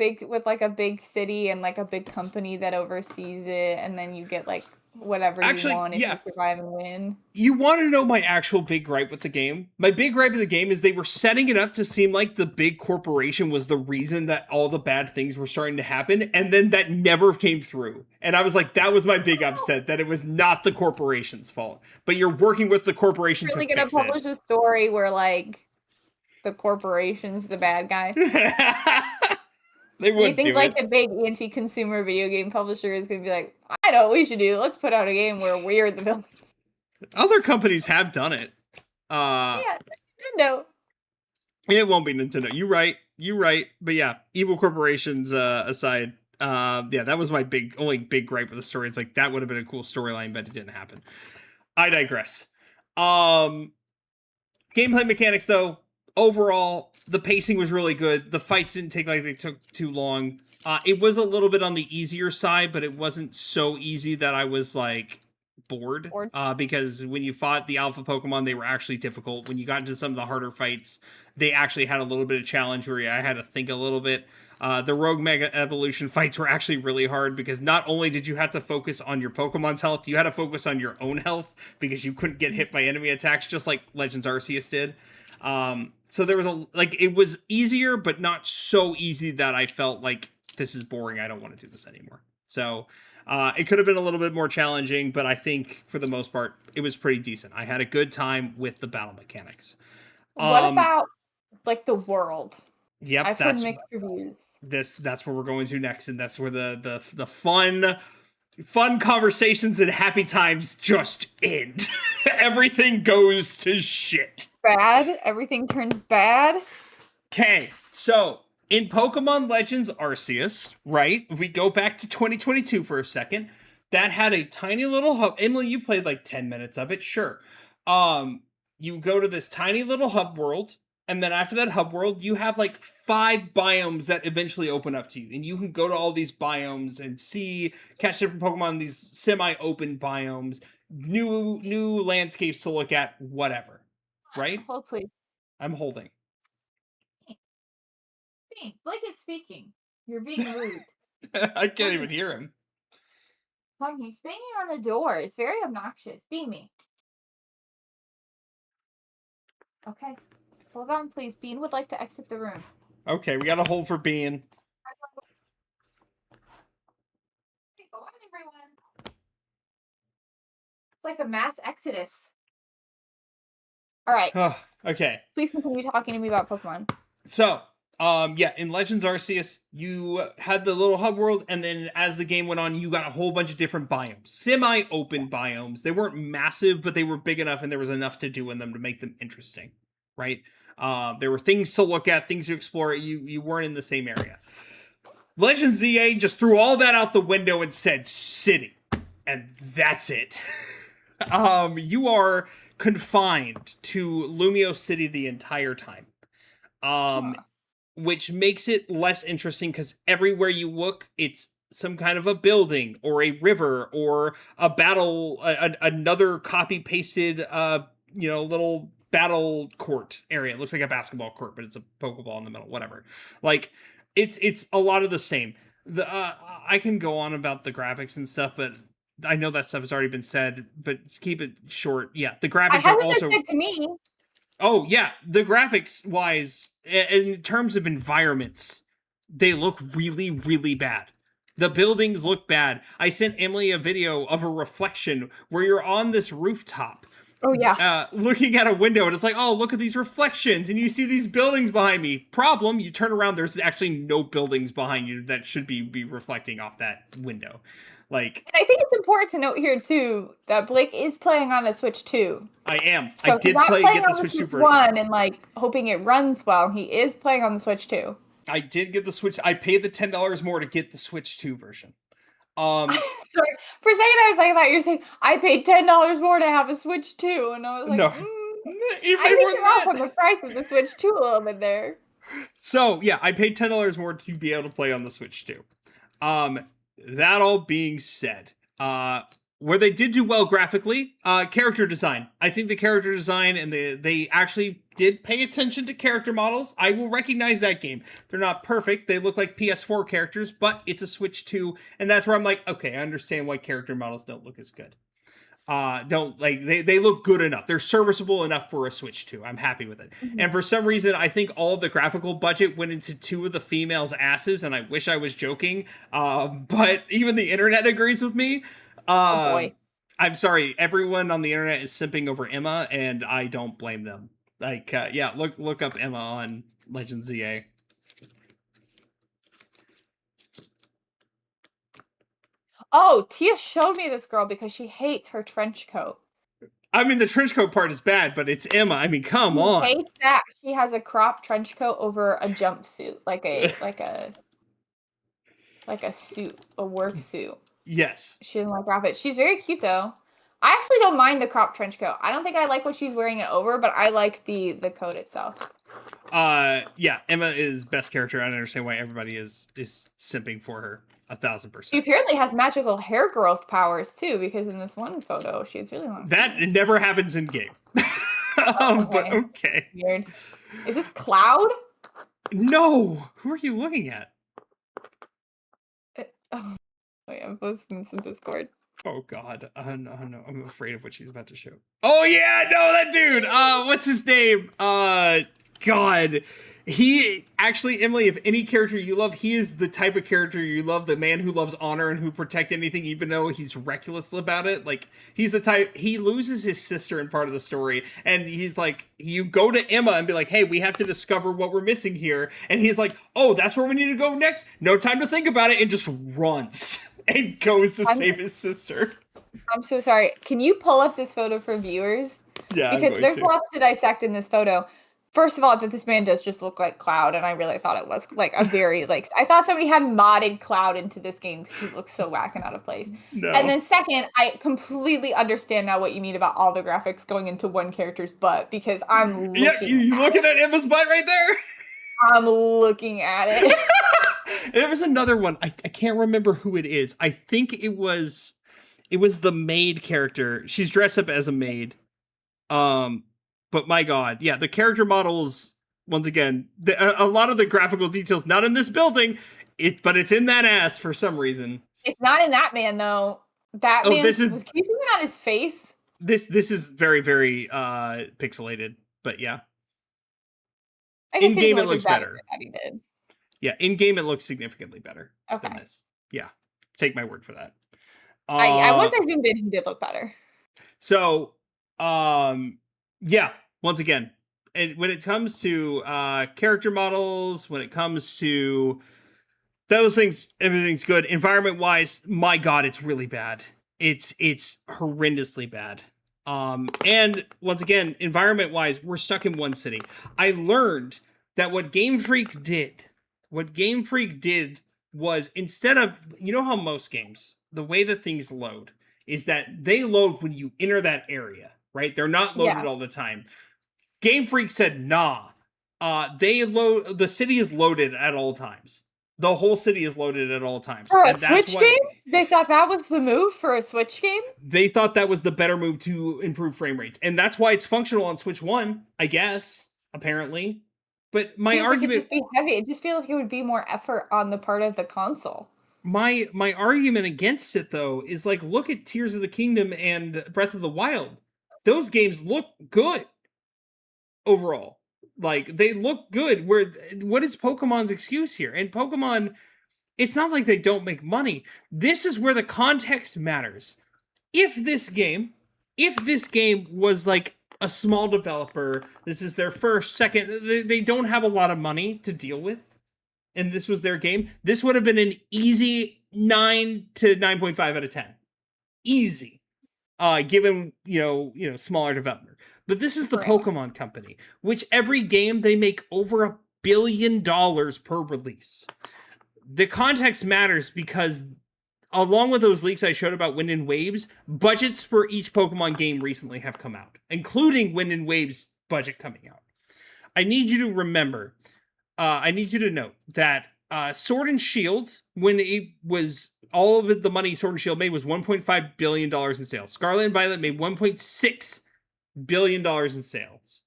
big city and like a big company that oversees it, and then you get like whatever you Actually, want if yeah. you survive and win. You want to know my actual big gripe with the game? My big gripe with the game is they were setting it up to seem like the big corporation was the reason that all the bad things were starting to happen, and then that never came through. And I was like, that was my big upset, that it was not the corporation's fault. But you're working with the corporation Really to gonna fix publish a story where like the corporation's the bad guy. it. They Do you wouldn't think do like it. a big anti-consumer video game publisher is gonna be like, I know what we should do. Let's put out a game where we're the villains. Other companies have done it. Yeah, Nintendo. It won't be Nintendo. You right. You right. But yeah, evil corporations aside, yeah, that was my only big gripe with the story. It's like that would have been a cool storyline, but it didn't happen. I digress. Gameplay mechanics though, overall, the pacing was really good. The fights didn't take like they took too long. It was a little bit on the easier side, but it wasn't so easy that I was like bored. Because when you fought the alpha Pokemon, they were actually difficult. When you got into some of the harder fights, they actually had a little bit of challenge where I had to think a little bit. The Rogue Mega Evolution fights were actually really hard because not only did you have to focus on your Pokemon's health, you had to focus on your own health because you couldn't get hit by enemy attacks, just like Legends Arceus did. So there was it was easier, but not so easy that I felt like this is boring. I don't want to do this anymore. So it could have been a little bit more challenging, but I think for the most part, it was pretty decent. I had a good time with the battle mechanics. What about like the world? Yep, I've heard mixed reviews. That's where we're going to next, and that's where the fun conversations and happy times just end. Everything goes to shit. Bad. Everything turns bad. Okay, so in Pokemon Legends Arceus, right? If we go back to 2022 for a second, that had a tiny little hub. Emily, you played like 10 minutes of it, sure. You go to this tiny little hub world. And then after that hub world, you have like 5 biomes that eventually open up to you. And you can go to all these biomes and catch different Pokemon in these semi-open biomes, new landscapes to look at, whatever. Right? Hold, please. I'm holding. Blake is speaking. You're being rude. I can't even hear him. He's banging on the door. It's very obnoxious. Be me. Okay. Hold on, please. Bean would like to exit the room. Okay, we gotta hold for Bean. Go on, everyone. It's like a mass exodus. All right. Okay. Please continue talking to me about Pokemon. So, yeah, in Legends Arceus, you had the little hub world, and then as the game went on, you got a whole bunch of different biomes. Semi-open biomes. They weren't massive, but they were big enough, and there was enough to do in them to make them interesting. Right? There were things to look at, things to explore. You weren't in the same area. Legends ZA just threw all that out the window and said city. And that's it. You are confined to Lumio City the entire time. Which makes it less interesting because everywhere you look, it's some kind of a building or a river or a battle, another copy-pasted, little battle court area. It looks like a basketball court, but it's a Pokeball in the middle, whatever. Like, it's a lot of the same. I can go on about the graphics and stuff, but I know that stuff has already been said, but keep it short. Yeah, the graphics are also... said to me. Oh, yeah, the graphics-wise, in terms of environments, they look really, really bad. The buildings look bad. I sent Emily a video of a reflection where you're on this rooftop. Oh, yeah. Looking at a window, and it's like, oh, look at these reflections, and you see these buildings behind me. Problem, you turn around, there's actually no buildings behind you that should be reflecting off that window. Like, And I think it's important to note here too that Blake is playing on the Switch 2. I am. I So he's did not playing get the on the Switch 2 Switch version. 1 and like hoping it runs well. He is playing on the Switch 2. I did get the Switch. I paid the $10 more to get the Switch 2 version. Sorry. For a second I was like, I thought you were saying I paid $10 more to have a Switch 2, and I was like, No. I think you're off on the price of the Switch 2 a little bit there. So yeah, I paid $10 more to be able to play on the Switch 2. That all being said, where they did do well graphically, character design. I think the character design and they actually did pay attention to character models. I will recognize that game. They're not perfect. They look like PS4 characters, but it's a Switch 2, and that's where I'm like, okay, I understand why character models don't look as good. Don't like they look good enough. They're serviceable enough for a Switch 2. I'm happy with it. Mm-hmm. And for some reason, I think all of the graphical budget went into two of the females' asses, and I wish I was joking. But even the internet agrees with me. Oh boy. I'm sorry, everyone on the internet is simping over Emma, and I don't blame them. Like, yeah, look up Emma on Legends ZA. Oh, Tia showed me this girl because she hates her trench coat. I mean, the trench coat part is bad, but it's Emma. I mean, come on. Hates that she has a crop trench coat over a jumpsuit, like a suit, a work suit. Yes. She doesn't like crop it. She's very cute though. I actually don't mind the crop trench coat. I don't think I like what she's wearing it over, but I like the coat itself. Yeah, Emma is best character. I don't understand why everybody is simping for her 1,000%. She apparently has magical hair growth powers too, because in this one photo, she has really long that hair. Never happens in game. Okay. But okay. Weird. Is this Cloud? No. Who are you looking at? Oh, wait, I'm posting this in Discord. Oh God. No, I'm afraid of what she's about to show. Oh yeah, no, that dude. What's his name? God. He actually, Emily, if any character you love, he is the type of character you love, the man who loves honor and who protect anything, even though he's reckless about it. Like, he's the type, he loses his sister in part of the story, and he's like, you go to Emma and be like, hey, we have to discover what we're missing here. And he's like, oh, that's where we need to go next? No time to think about it, and just runs and goes to save his sister. I'm so sorry. Can you pull up this photo for viewers? Yeah, because there's lots to dissect in this photo. First of all, that this man does just look like Cloud, and I really thought it was like a very I thought somebody had modded Cloud into this game because he looks so whack and out of place. No. And then second, I completely understand now what you mean about all the graphics going into one character's butt, because I'm looking. Yeah, you looking at Emma's butt right there? I'm looking at it. There was another one. I can't remember who it is. I think it was the maid character. She's dressed up as a maid. But my God, yeah, the character models, once again, a lot of the graphical details, not in this building, but it's in that ass for some reason. It's not in that man, though. That man, can you zoom in on his face? This is very, very pixelated, but yeah. In-game it looks better. He did. Yeah, in-game it looks significantly better than this. Yeah, take my word for that. Once I zoomed in, he did look better. So, yeah, once again, and when it comes to character models, when it comes to those things, everything's good. Environment-wise, my God, it's really bad. It's horrendously bad. And once again, environment-wise, we're stuck in one city. I learned that what Game Freak did was, instead of, you know how most games, the way that things load is that they load when you enter that area, right? They're not loaded all the time. Game Freak said, nah. The city is loaded at all times. The whole city is loaded at all times. For a Switch game? They thought that was the move for a Switch game? They thought that was the better move to improve frame rates. And that's why it's functional on Switch 1, I guess, apparently. But my argument... Like it'd just be heavy. It just feels like it would be more effort on the part of the console. My argument against it, though, is like, look at Tears of the Kingdom and Breath of the Wild. Those games look good overall. Like, they look good. What is Pokemon's excuse here? And Pokemon, it's not like they don't make money. This is where the context matters. If this game was like a small developer, this is their first, second, they don't have a lot of money to deal with, and this was their game, this would have been an easy 9 to 9.5 out of 10. Easy. Given, smaller developer. But this is the Right. Pokemon Company, which every game they make over $1 billion per release. The context matters because along with those leaks I showed about Wind and Waves, budgets for each Pokemon game recently have come out, including Wind and Waves budget coming out. I need you to remember, I need you to note that Sword and Shield, when it was all of it, the money Sword and Shield made was $1.5 billion in sales. Scarlet and Violet made $1.6 billion in sales.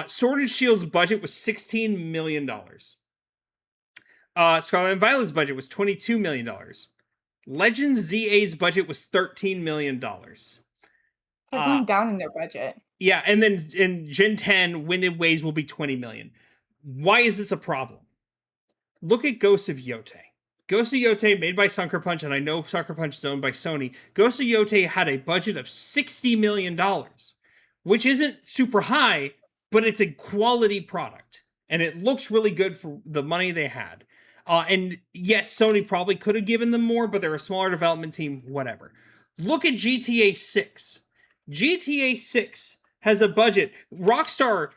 Sword and Shield's budget was $16 million. Scarlet and Violet's budget was $22 million. Legends ZA's budget was $13 million. They're going down in their budget. Yeah, and then in Gen 10, Wind and Waves will be $20 million. Why is this a problem? Look at Ghost of Yote. Ghost of Yote, made by Sucker Punch, and I know Sucker Punch is owned by Sony. Ghost of Yote had a budget of $60 million, which isn't super high, but it's a quality product. And it looks really good for the money they had. And yes, Sony probably could have given them more, but they're a smaller development team, whatever. Look at GTA 6. GTA 6 has a budget. Rockstar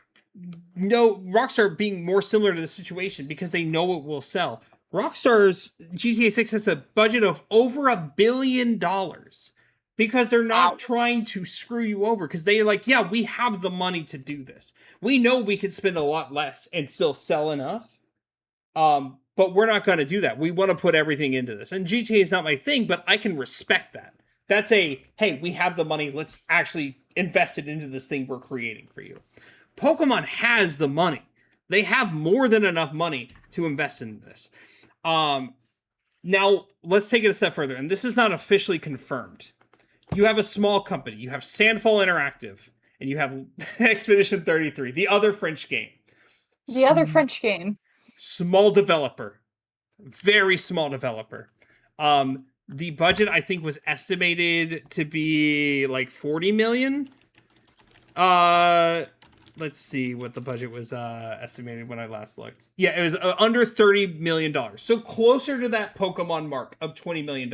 being more similar to the situation because they know it will sell. Rockstar's GTA 6 has a budget of over $1 billion because they're not trying to screw you over, because they're like, yeah, we have the money to do this. We know we could spend a lot less and still sell enough. But we're not going to do that. We want to put everything into this. And GTA is not my thing, but I can respect that. That's hey, we have the money. Let's actually invest it into this thing we're creating for you. Pokemon has the money. They have more than enough money to invest in this. Now, let's take it a step further. And this is not officially confirmed. You have a small company. You have Sandfall Interactive. And you have Expedition 33, the other French game. Small developer. Very small developer. The budget, I think, was estimated to be like 40 million. Let's see what the budget was estimated when I last looked. Yeah, it was under $30 million. So closer to that Pokemon mark of $20 million.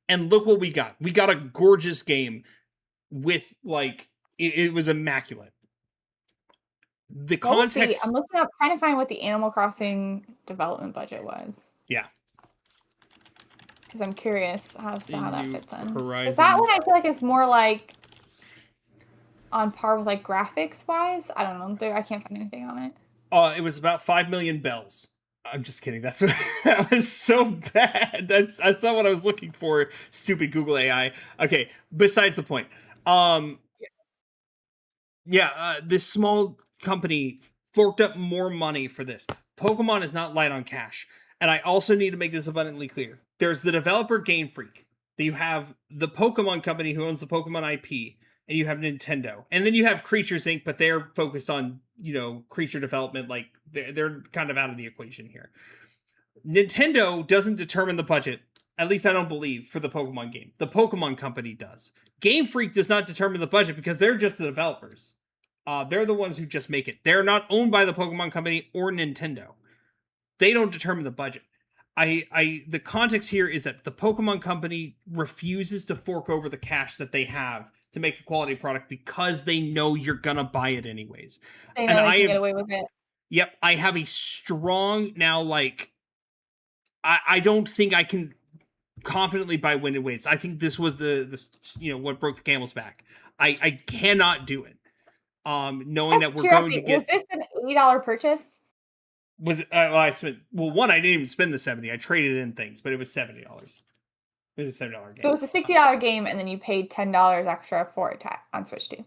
And look what we got. We got a gorgeous game with, like, it was immaculate. The context... I'm looking up, trying to find what the Animal Crossing development budget was. Yeah. Because I'm curious how that fits in. Horizons. That one I feel like is more like on par with like graphics wise. I don't know. I can't find anything on it. It was about 5 million bells. I'm just kidding. That was so bad. That's not what I was looking for. Stupid Google AI. Okay. Besides the point. This small company forked up more money for this. Pokemon is not light on cash. And I also need to make this abundantly clear. There's the developer Game Freak. You have the Pokemon Company who owns the Pokemon IP. And you have Nintendo. And then you have Creatures Inc., but they're focused on, creature development. Like, they're kind of out of the equation here. Nintendo doesn't determine the budget, at least I don't believe, for the Pokemon game. The Pokemon Company does. Game Freak does not determine the budget because they're just the developers. They're the ones who just make it. They're not owned by the Pokemon Company or Nintendo. They don't determine the budget. The context here is that the Pokemon Company refuses to fork over the cash that they have to make a quality product because they know you're gonna buy it anyways. They know they can get away with it. Yep, I have a strong now, like, I don't think I can confidently buy Wind and Waves. I think this was the what broke the camel's back. I cannot do it. Knowing that we're going to get... Was this an $80 purchase? Was it, I spent... Well, one, I didn't even spend the $70. I traded in things, but it was $70. It was a $70 game. So it was a $60 game, and then you paid $10 extra for it on Switch 2.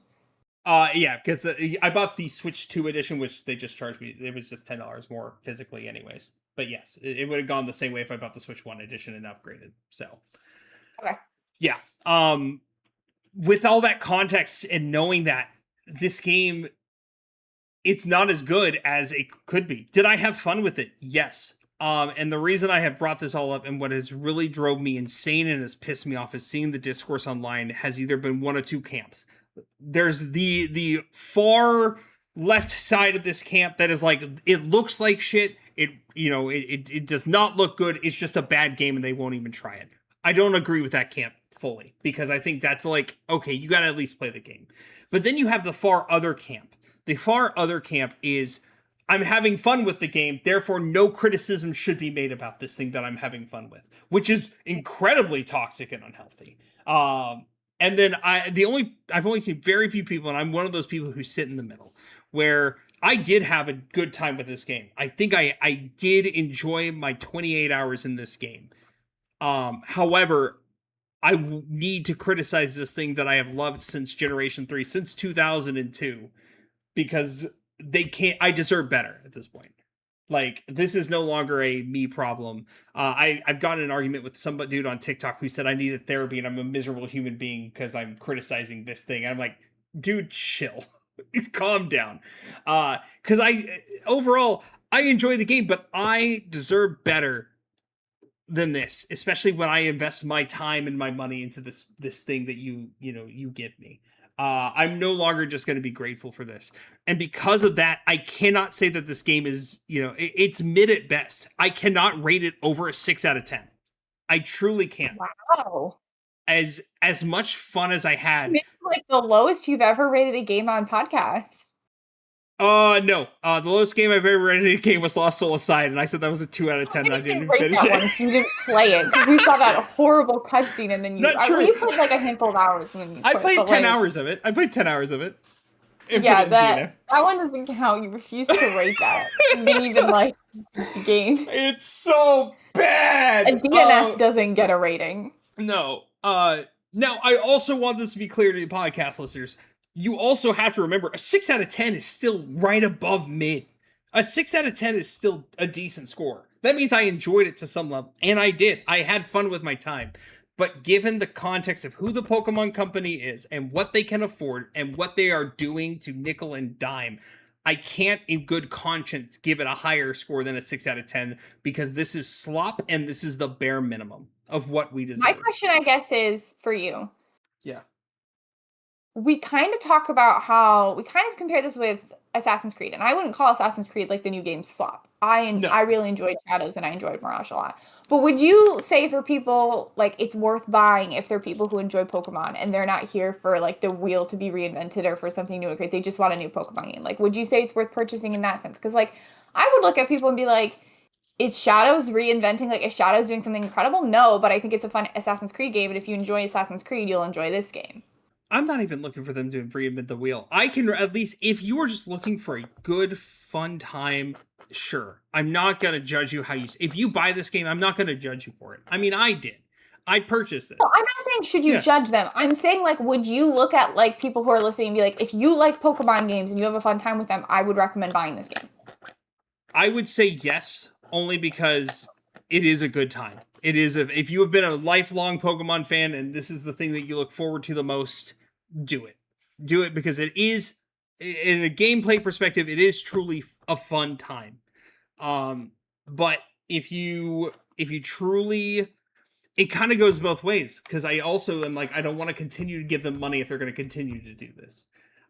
Yeah, because I bought the Switch 2 edition, which they just charged me. It was just $10 more physically anyways. But yes, it would have gone the same way if I bought the Switch 1 edition and upgraded. So, okay. Yeah. With all that context and knowing that this game, it's not as good as it could be. Did I have fun with it? Yes. And the reason I have brought this all up and what has really drove me insane and has pissed me off is seeing the discourse online has either been one of two camps. There's the far left side of this camp that is like, it looks like shit. it does not look good. It's just a bad game and they won't even try it. I don't agree with that camp fully, because I think that's like, okay, you got to at least play the game. But then you have the far other camp. The far other camp is, I'm having fun with the game, therefore no criticism should be made about this thing that I'm having fun with, which is incredibly toxic and unhealthy. And then I've only seen very few people, and I'm one of those people who sit in the middle, where I did have a good time with this game. I think I did enjoy my 28 hours in this game. However, I need to criticize this thing that I have loved since Generation 3, since 2002, because I deserve better at this point. Like, this is no longer a me problem. I've gotten an argument with some dude on TikTok who said I needed therapy and I'm a miserable human being because I'm criticizing this thing. And I'm like, dude, chill. Calm down. Because overall, I enjoy the game, but I deserve better than this, especially when I invest my time and my money into this thing that you give me. I'm no longer just going to be grateful for this. And because of that, I cannot say that this game is, it's mid at best. I cannot rate it over a 6 out of 10. I truly can't. Wow. As much fun as I had. It's maybe like the lowest you've ever rated a game on podcast. No. The lowest game I've ever rated a game was Lost Soul Aside, and I said that was a 2 out of 10, and I didn't even finish it. One, so you didn't play it, because we saw that horrible cutscene, and then you played like a handful of hours. I played 10 hours of it. Yeah, that one doesn't count. You refuse to rate that. You didn't even like the game. It's so bad! A DNF doesn't get a rating. No. Now, I also want this to be clear to the podcast listeners. You also have to remember, a 6 out of 10 is still right above mid. A 6 out of 10 is still a decent score. That means I enjoyed it to some level, and I did. I had fun with my time. But given the context of who the Pokemon Company is, and what they can afford, and what they are doing to nickel and dime, I can't in good conscience give it a higher score than a 6 out of 10, because this is slop, and this is the bare minimum of what we deserve. My question, I guess, is for you. Yeah. We kind of talk about how we kind of compare this with Assassin's Creed, and I wouldn't call Assassin's Creed like the new game slop. I really enjoyed Shadows and I enjoyed Mirage a lot. But would you say for people, like, it's worth buying if they're people who enjoy Pokemon and they're not here for like the wheel to be reinvented or for something new and great? They just want a new Pokemon game. Like, would you say it's worth purchasing in that sense? Because like, I would look at people and be like, is Shadows reinventing? Like, is Shadows doing something incredible? No, but I think it's a fun Assassin's Creed game, and if you enjoy Assassin's Creed, you'll enjoy this game. I'm not even looking for them to reinvent the wheel. I can at least, if you are just looking for a good, fun time, sure. I'm not going to judge you if you buy this game, I'm not going to judge you for it. I mean, I did. I purchased this. No, I'm not saying should you judge them. I'm saying, like, would you look at, like, people who are listening and be like, if you like Pokemon games and you have a fun time with them, I would recommend buying this game. I would say yes, only because it is a good time. It is, if you have been a lifelong Pokemon fan and this is the thing that you look forward to the most, do it. Do it, because it is, in a gameplay perspective, it is truly a fun time. But if you truly, it kind of goes both ways, because I also am like, I don't want to continue to give them money if they're going to continue to do this.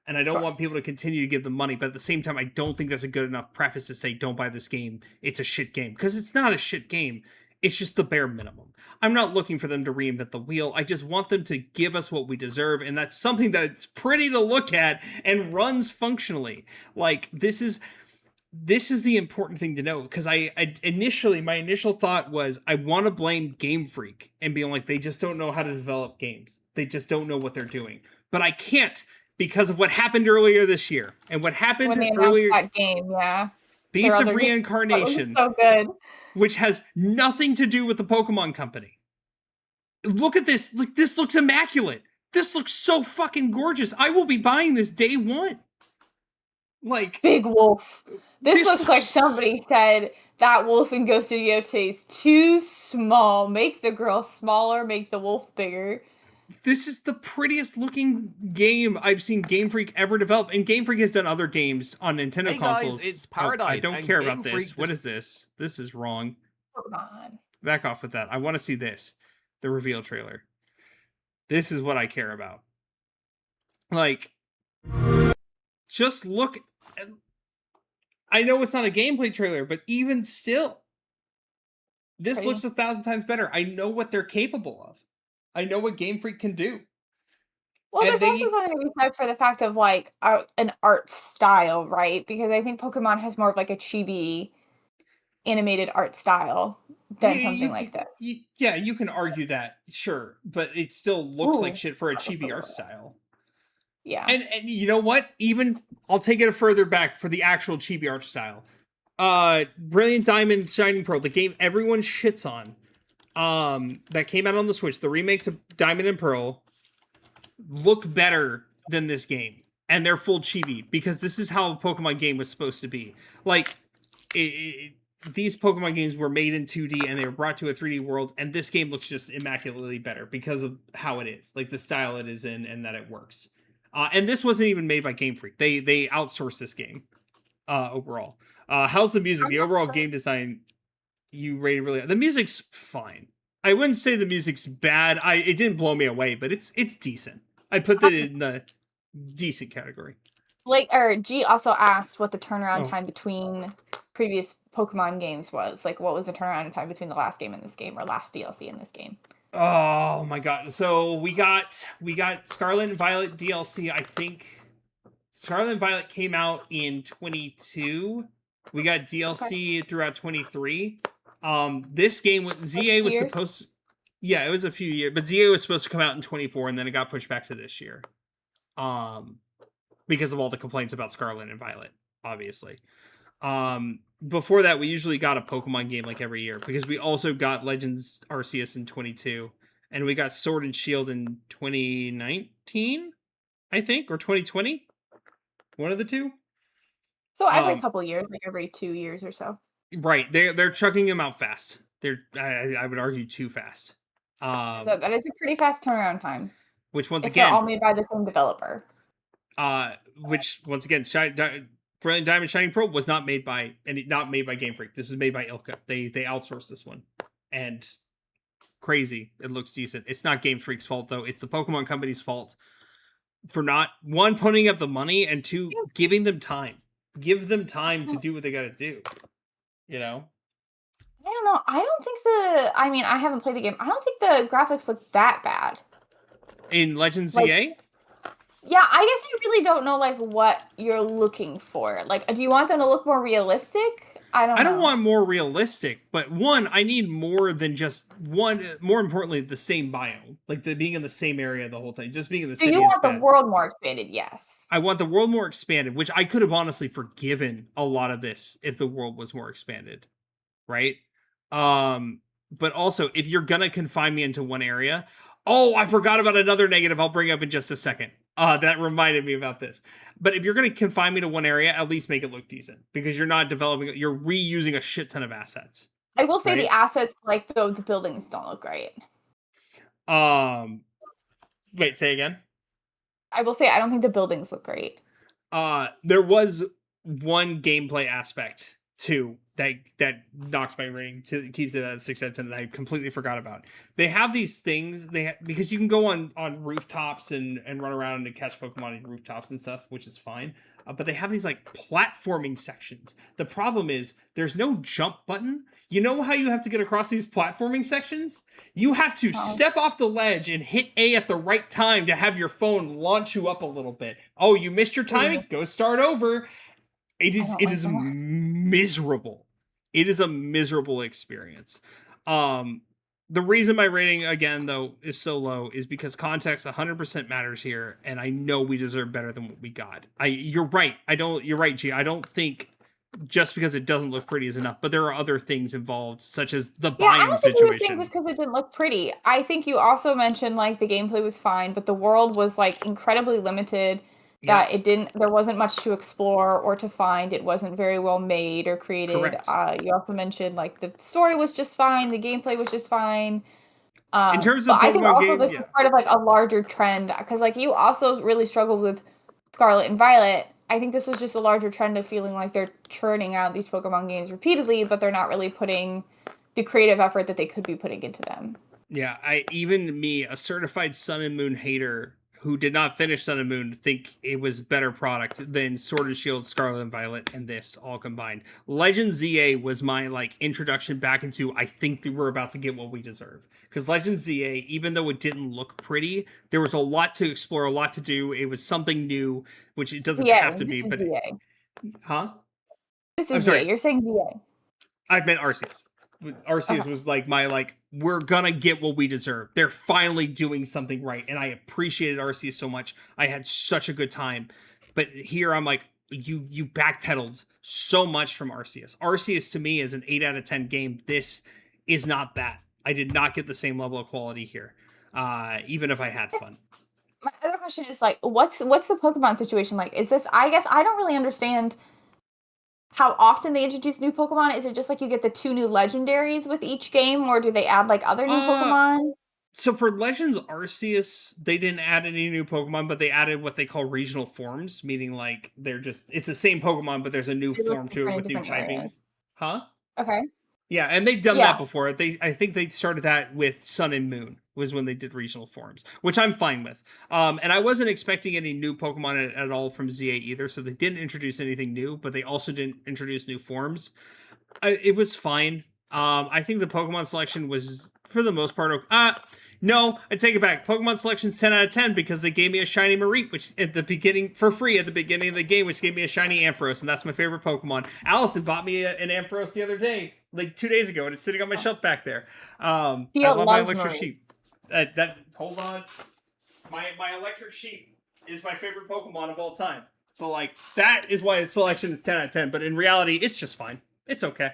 And I don't want people to continue to give them money, but at the same time, I don't think that's a good enough preface to say, don't buy this game, it's a shit game. Because it's not a shit game. It's just the bare minimum. I'm not looking for them to reinvent the wheel. I just want them to give us what we deserve, and that's something that's pretty to look at and runs functionally. Like, this is the important thing to know, because my initial thought was, I want to blame Game Freak and being like, they just don't know how to develop games. They just don't know what they're doing. But I can't, because of what happened earlier this year and what happened when they earlier. That game, yeah. Beast of Reincarnation, so good, which has nothing to do with the Pokemon Company. Look at this. Look, this looks immaculate. This looks so fucking gorgeous. I will be buying this day one. Like, Big Wolf. This looks like somebody said that wolf in Ghost of Yote is too small. Make the girl smaller, make the wolf bigger. This is the prettiest looking game I've seen Game Freak ever develop, and Game Freak has done other games on Nintendo consoles. Guys, it's Paradise. I don't care about this. What is this? This is wrong. Come on. Back off with that. I want to see this. The reveal trailer. This is what I care about. Like, just look. I know it's not a gameplay trailer, but even still, this Pretty. looks 1,000 times better. I know what they're capable of. I know what Game Freak can do. Well, And there's also they, something to be said for the fact of like an art style, right? Because I think Pokemon has more of like a chibi animated art style yeah, than something like this. yeah, you can argue that, sure, but it still looks like Ooh, shit for a that looks a chibi art little style. yeah. And you know what? Even I'll take it further back for the actual chibi art style. Brilliant Diamond, Shining Pearl, the game everyone shits on. That came out on the Switch. The remakes of Diamond and Pearl look better than this game, and they're full chibi because this is how a Pokemon game was supposed to be. Like, these Pokemon games were made in 2D and they were brought to a 3D world, and this game looks just immaculately better because of how it is, like the style it is in, and that it works. And this wasn't even made by Game Freak. They outsourced this game overall. How's the music? I'm The not overall sure. game design you rated really. The music's fine. I wouldn't say the music's bad. It didn't blow me away, but it's decent. I put that in the decent category. Like, or G also asked what the turnaround Oh, time between previous Pokemon games was. Like, what was the turnaround time between the last game and this game, or last DLC in this game? oh my god! So we got Scarlet and Violet DLC. I think Scarlet and Violet came out in 22. We got Okay. DLC throughout 23. This game with ZA was Years. supposed to, yeah, it was a few years, but ZA was supposed to come out in 24, and then it got pushed back to this year. Um, because of all the complaints about Scarlet and Violet, obviously. Before that, we usually got a Pokemon game like every year because we also got Legends Arceus in 22, and we got Sword and Shield in 2019, I think, or 2020, one of the two. So every Um, couple years, like every 2 years or so. right, they're chucking them out fast. They're I would argue too fast. So Um, that is a pretty fast turnaround time which once if they're all again, made by the same developer. Brilliant Diamond Shining Pearl was not made by Game Freak. This was made by Ilka. They outsourced this one, and crazy. It looks decent. It's not Game Freak's fault though. It's the Pokemon Company's fault for not, one, putting up the money, and two, Yeah, giving them time. Give them time to do what they got to do. You know, I don't know. I don't think the. I mean, I haven't played the game. I don't think the graphics look that bad. in Legends Like, ZA, yeah, I guess you really don't know like what you're looking for. Like, do you want them to look more realistic? I don't I don't know. want more realistic, but one, I need more than just one. More importantly, the same biome, like the being in the same area the whole time. Just being in the So you city is want the bad. world more expanded? Yes. I want the world more expanded, which I could have honestly forgiven a lot of this if the world was more expanded, right? Um, but also if you're gonna confine me into one area, oh, I forgot about another negative I'll bring up in just a second. That reminded me about this. But if you're gonna confine me to one area, at least make it look decent because you're reusing a shit ton of assets, I will say the right? assets, like the buildings, don't look great. Um, wait, say again. I will say I don't think the buildings look great. There was one gameplay aspect too that knocks my rating to keeps it at 6 out of 10 that I completely forgot about. They have these things because you can go on rooftops and run around and catch Pokemon in rooftops and stuff, which is fine. But they have these like platforming sections. The problem is there's no jump button. You know how you have to get across these platforming sections? You have to No. step off the ledge and hit A at the right time to have your phone launch you up a little bit. Oh, you missed your Ooh, timing? Go start over. It I is don't it like is that. miserable. It is a miserable experience. Um the reason my rating again though is so low is because context 100% matters here, and I know we deserve better than what we got. You're right. You're right, G. I don't think just because it doesn't look pretty is enough, but there are other things involved such as the Yeah, I biome don't think you were saying situation. just because it didn't look pretty. I think you also mentioned like the gameplay was fine, but the world was like incredibly limited. That Yes. there wasn't much to explore or to find. It wasn't very well made or created. Correct. You also mentioned like the story was just fine, the gameplay was just fine. In terms But of I think Pokemon also game, this is yeah. part of like a larger trend because like you also really struggled with Scarlet and Violet. I think this was just a larger trend of feeling like they're churning out these Pokemon games repeatedly, but they're not really putting the creative effort that they could be putting into them. Yeah, I even me, a certified Sun and Moon hater who did not finish Sun and Moon think it was better product than Sword and Shield, Scarlet and Violet, and this all combined. Legend ZA was my like introduction back into I think that we're about to get what we deserve. Because Legend ZA, even though it didn't look pretty, there was a lot to explore, a lot to do. It was something new, which it doesn't ZA. have to be, but ZA. huh? This I'm is ZA. sorry. You're saying ZA. I meant Arceus. Arceus was like my like we're gonna get what we deserve. They're finally doing something right, and I appreciated Arceus so much. I had such a good time, but here I'm like you backpedaled so much from Arceus. Arceus to me is an 8 out of 10 game. This is not that. I did not get the same level of quality here, even if I had fun. My other question is like, what's the Pokemon situation like? Is this? I guess I don't really understand how often they introduce new Pokemon. Is it just like you get the 2 new legendaries with each game, or do they add like other new Pokemon? So for Legends Arceus, they didn't add any new Pokemon, but they added what they call regional forms, meaning like it's the same Pokemon, but there's a new They look form to it different in with new different typings. areas. Huh? Okay. Yeah, and they've done Yeah. that before. I think they started that with Sun and Moon was when they did regional forms, which I'm fine with. And I wasn't expecting any new Pokemon at all from ZA either, so they didn't introduce anything new, but they also didn't introduce new forms. It was fine. I think the Pokemon selection was for the most part okay. No, I take it back. Pokemon selection's 10 out of 10 because they gave me a shiny Mareep, which at the beginning for free at the beginning of the game, which gave me a shiny Ampharos, and that's my favorite Pokemon. Allison bought me an Ampharos the other day, like 2 days ago, and it's sitting on my shelf back there. I love my electric sheep. Hold on. My electric sheep is my favorite Pokemon of all time. So like that is why its selection is 10 out of 10. But in reality, it's just fine. It's okay.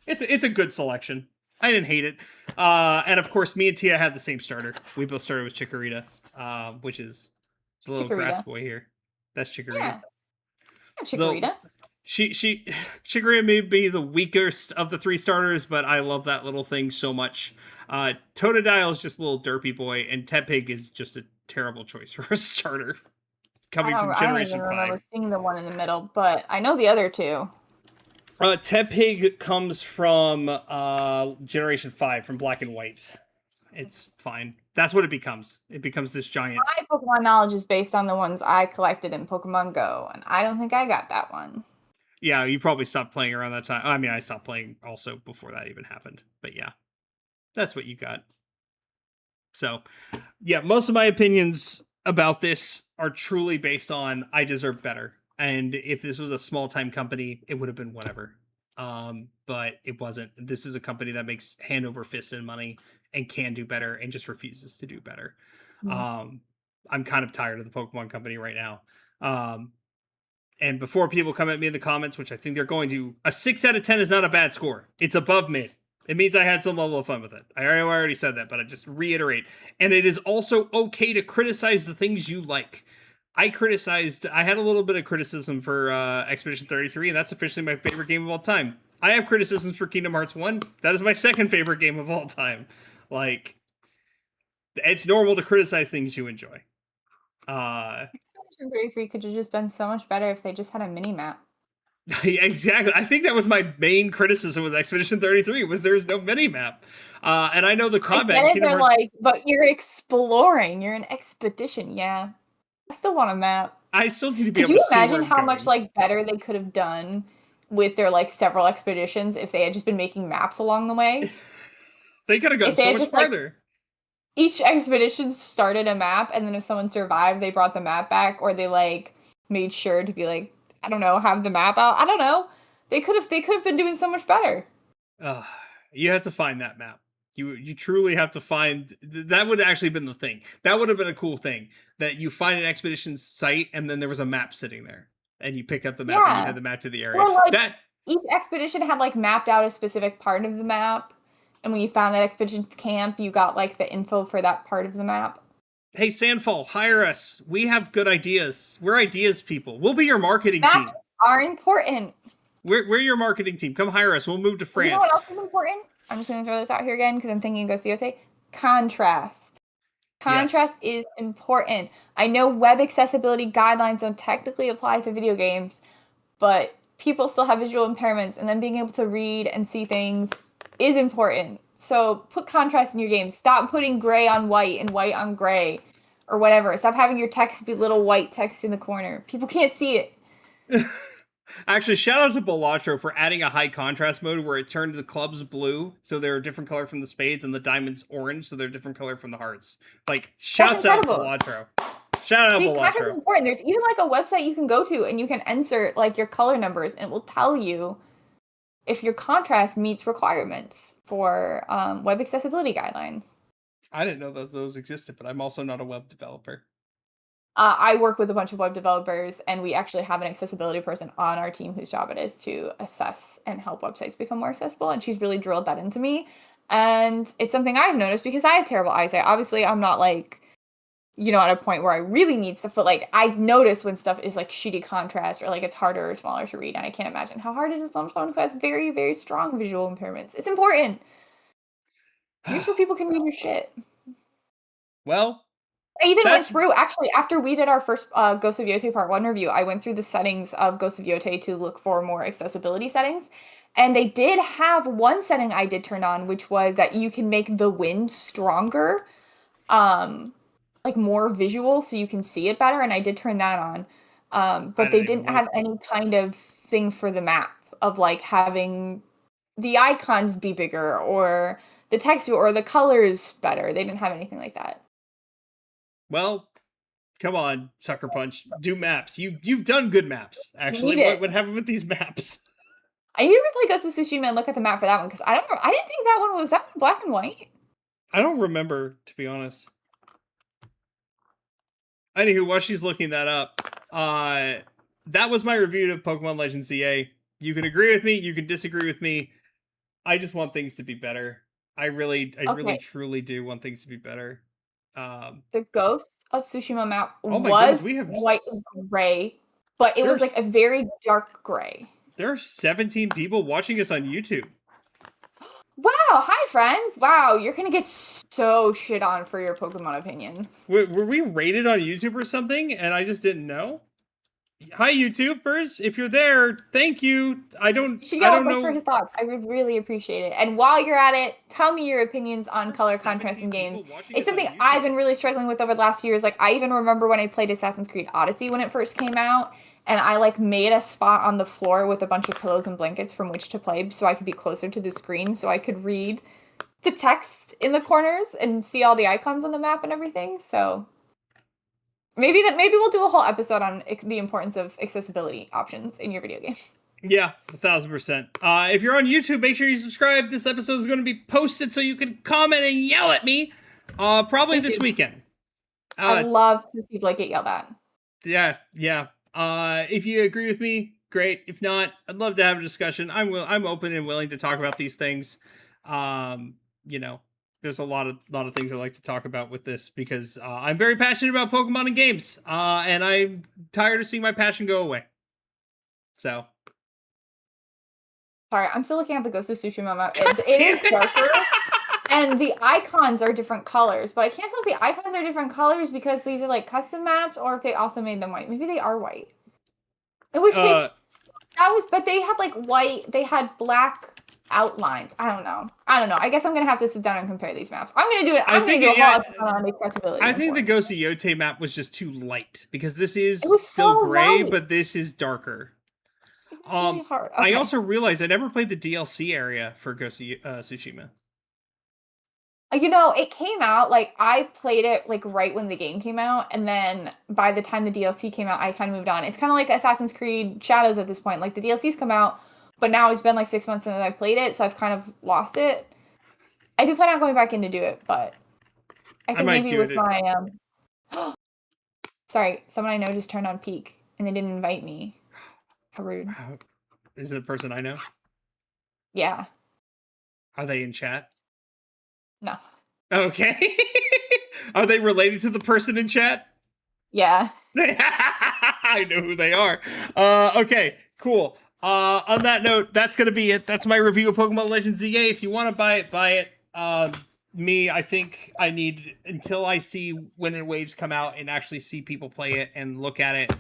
It's a good selection. I didn't hate it. And of course, me and Tia had the same starter. We both started with Chikorita, which is the little grass boy here. That's Chikorita. Yeah. Chikorita. Chikorita may be the weakest of the 3 starters, but I love that little thing so much. Totodile is just a little derpy boy, and Tepig is just a terrible choice for a starter. Coming from Generation 5. I don't even remember seeing the one in the middle, but I know the other 2. Tepig comes from Generation 5, from Black and White. It's fine. That's what it becomes. It becomes this giant. My Pokemon knowledge is based on the ones I collected in Pokemon Go, and I don't think I got that one. Yeah, you probably stopped playing around that time. I mean, I stopped playing also before that even happened. But yeah, that's what you got. So, yeah, most of my opinions about this are truly based on I deserve better. And if this was a small time company, it would have been whatever. But it wasn't. This is a company that makes hand over fist in money and can do better and just refuses to do better. Mm-hmm. I'm kind of tired of the Pokemon company right now. And before people come at me in the comments, which I think they're going to, a 6 out of 10 is not a bad score. It's above mid. It means I had some level of fun with it. I already said that, but I just reiterate. And it is also okay to criticize the things you like. I had a little bit of criticism for Expedition 33, and that's officially my favorite game of all time. I have criticisms for Kingdom Hearts 1. That is my second favorite game of all time. Like, it's normal to criticize things you enjoy. Expedition 33 could have just been so much better if they just had a mini-map. Exactly. I think that was my main criticism with Expedition 33 was there's no mini-map. And I know the combat... I get it, they're like, but you're exploring. You're an expedition, yeah. I still want a map. I still need to be able to see. Could you imagine how much like better they could have done with their like several expeditions if they had just been making maps along the way? They could have gone so much farther. Like, each expedition started a map, and then if someone survived, they brought the map back, or they like made sure to be like, I don't know, have the map out. I don't know. They could have been doing so much better. You had to find that map. You truly have to find that would actually have been the thing. That would have been a cool thing that you find an expedition site and then there was a map sitting there and you picked up the map and you had the map to the area. Or like each expedition had like mapped out a specific part of the map, and when you found that expedition's camp, you got like the info for that part of the map. Hey, Sandfall, hire us. We have good ideas. We're ideas people. We'll be your marketing Maps team. Are important. We're your marketing team. Come hire us. We'll move to France. You know what else is important? I'm just going to throw this out here again because I'm thinking Ghost Contrast. Contrast is important. I know web accessibility guidelines don't technically apply to video games, but people still have visual impairments, and then being able to read and see things is important. So put contrast in your game. Stop putting gray on white and white on gray. or whatever. Stop having your text be little white text in the corner. People can't see it. Actually, shout out to Balatro for adding a high contrast mode where it turned the clubs blue, so they're a different color from the spades, and the diamonds orange, so they're a different color from the hearts. Like, shouts out Balatro. Shout out See, contrast is Balatro. important. There's even like a website you can go to and you can insert like your color numbers and it will tell you if your contrast meets requirements for web accessibility guidelines. I didn't know that those existed, but I'm also not a web developer. I work with a bunch of web developers, and we actually have an accessibility person on our team whose job it is to assess and help websites become more accessible. And she's really drilled that into me. And it's something I've noticed because I have terrible eyesight. Obviously, I'm not like, at a point where I really need stuff, but like I notice when stuff is like shitty contrast or like it's harder or smaller to read. And I can't imagine how hard it is on someone who has very, very strong visual impairments. It's important. Make sure people can read your shit. Well, I even went through, actually, after we did our first Ghost of Yotei Part 1 review, I went through the settings of Ghost of Yotei to look for more accessibility settings. And they did have one setting I did turn on, which was that you can make the wind stronger, like more visual so you can see it better. And I did turn that on. But they didn't have any kind of thing for the map of like having the icons be bigger or the text or the colors better. They didn't have anything like that. Well, come on, Sucker Punch, do maps. You've done good maps. Actually, what happened with these maps? I need to replay Ghost of Tsushima and look at the map for that one because I didn't think that one was that black and white. I don't remember, to be honest. Anywho, while she's looking that up, that was my review of Pokemon Legends ZA. You can agree with me, you can disagree with me. I just want things to be better. I really truly do want things to be better. The Ghost of Tsushima map was white and gray, but it was like a very dark gray. There are 17 people watching us on YouTube. Wow, hi friends. Wow, you're gonna get so shit on for your Pokemon opinions. Were we rated on YouTube or something and I just didn't know? Hi YouTubers, if you're there, thank you. I don't know for his thoughts. I would really appreciate it. And while you're at it, tell me your opinions on color contrast in games. It's something I've been really struggling with over the last few years. Like I even remember when I played Assassin's Creed Odyssey when it first came out, and I like made a spot on the floor with a bunch of pillows and blankets from which to play so I could be closer to the screen so I could read the text in the corners and see all the icons on the map and everything. So maybe we'll do a whole episode on the importance of accessibility options in your video games. Yeah, 1000%. If you're on YouTube, make sure you subscribe. This episode is going to be posted so you can comment and yell at me. Probably this weekend. I'd love to see Blake get yelled at. Yeah. If you agree with me, great. If not, I'd love to have a discussion. I'm open and willing to talk about these things. There's a lot of things I like to talk about with this because I'm very passionate about Pokemon and games, and I'm tired of seeing my passion go away. So, sorry, I'm still looking at the Ghost of Tsushima map. It is darker, and the icons are different colors. But I can't tell if the icons are different colors because these are like custom maps, or if they also made them white. Maybe they are white. In which case, but they had like white. They had black outlines. I don't know. I guess I'm gonna have to sit down and compare these maps. I'm gonna do it. I'm gonna do a whole episode on accessibility. I think the Ghost of Yotei map was just too light because this is still gray, but this is darker. Really hard. Okay. I also realized I never played the DLC area for Ghost of Tsushima. It came out, like, I played it, like, right when the game came out, and then by the time the DLC came out, I kind of moved on. It's kind of like Assassin's Creed Shadows at this point. Like, the DLC's come out, but now it's been, like, 6 months since I played it, so I've kind of lost it. I do plan on going back in to do it, but I think maybe with my, Sorry, someone I know just turned on Peak, and they didn't invite me. How rude. Is it a person I know? Yeah. Are they in chat? No. Okay. Are they related to the person in chat? Yeah. I know who they are. Okay, cool. On that note, that's going to be it. That's my review of Pokemon Legends ZA. If you want to buy it, buy it. I think I need, until I see Wind and Waves come out and actually see people play it and look at it,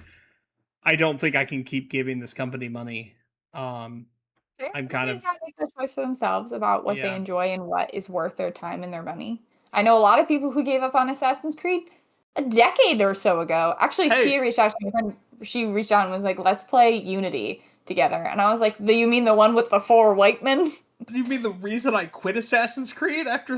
I don't think I can keep giving this company money. I'm kind of make a choice for themselves about what they enjoy and what is worth their time and their money. I know a lot of people who gave up on Assassin's Creed a decade or so ago. Actually, Hey, Tia reached out to me. She reached out and was like, "Let's play Unity together." And I was like, "Do you mean the one with the four white men?" you mean the reason I quit Assassin's Creed after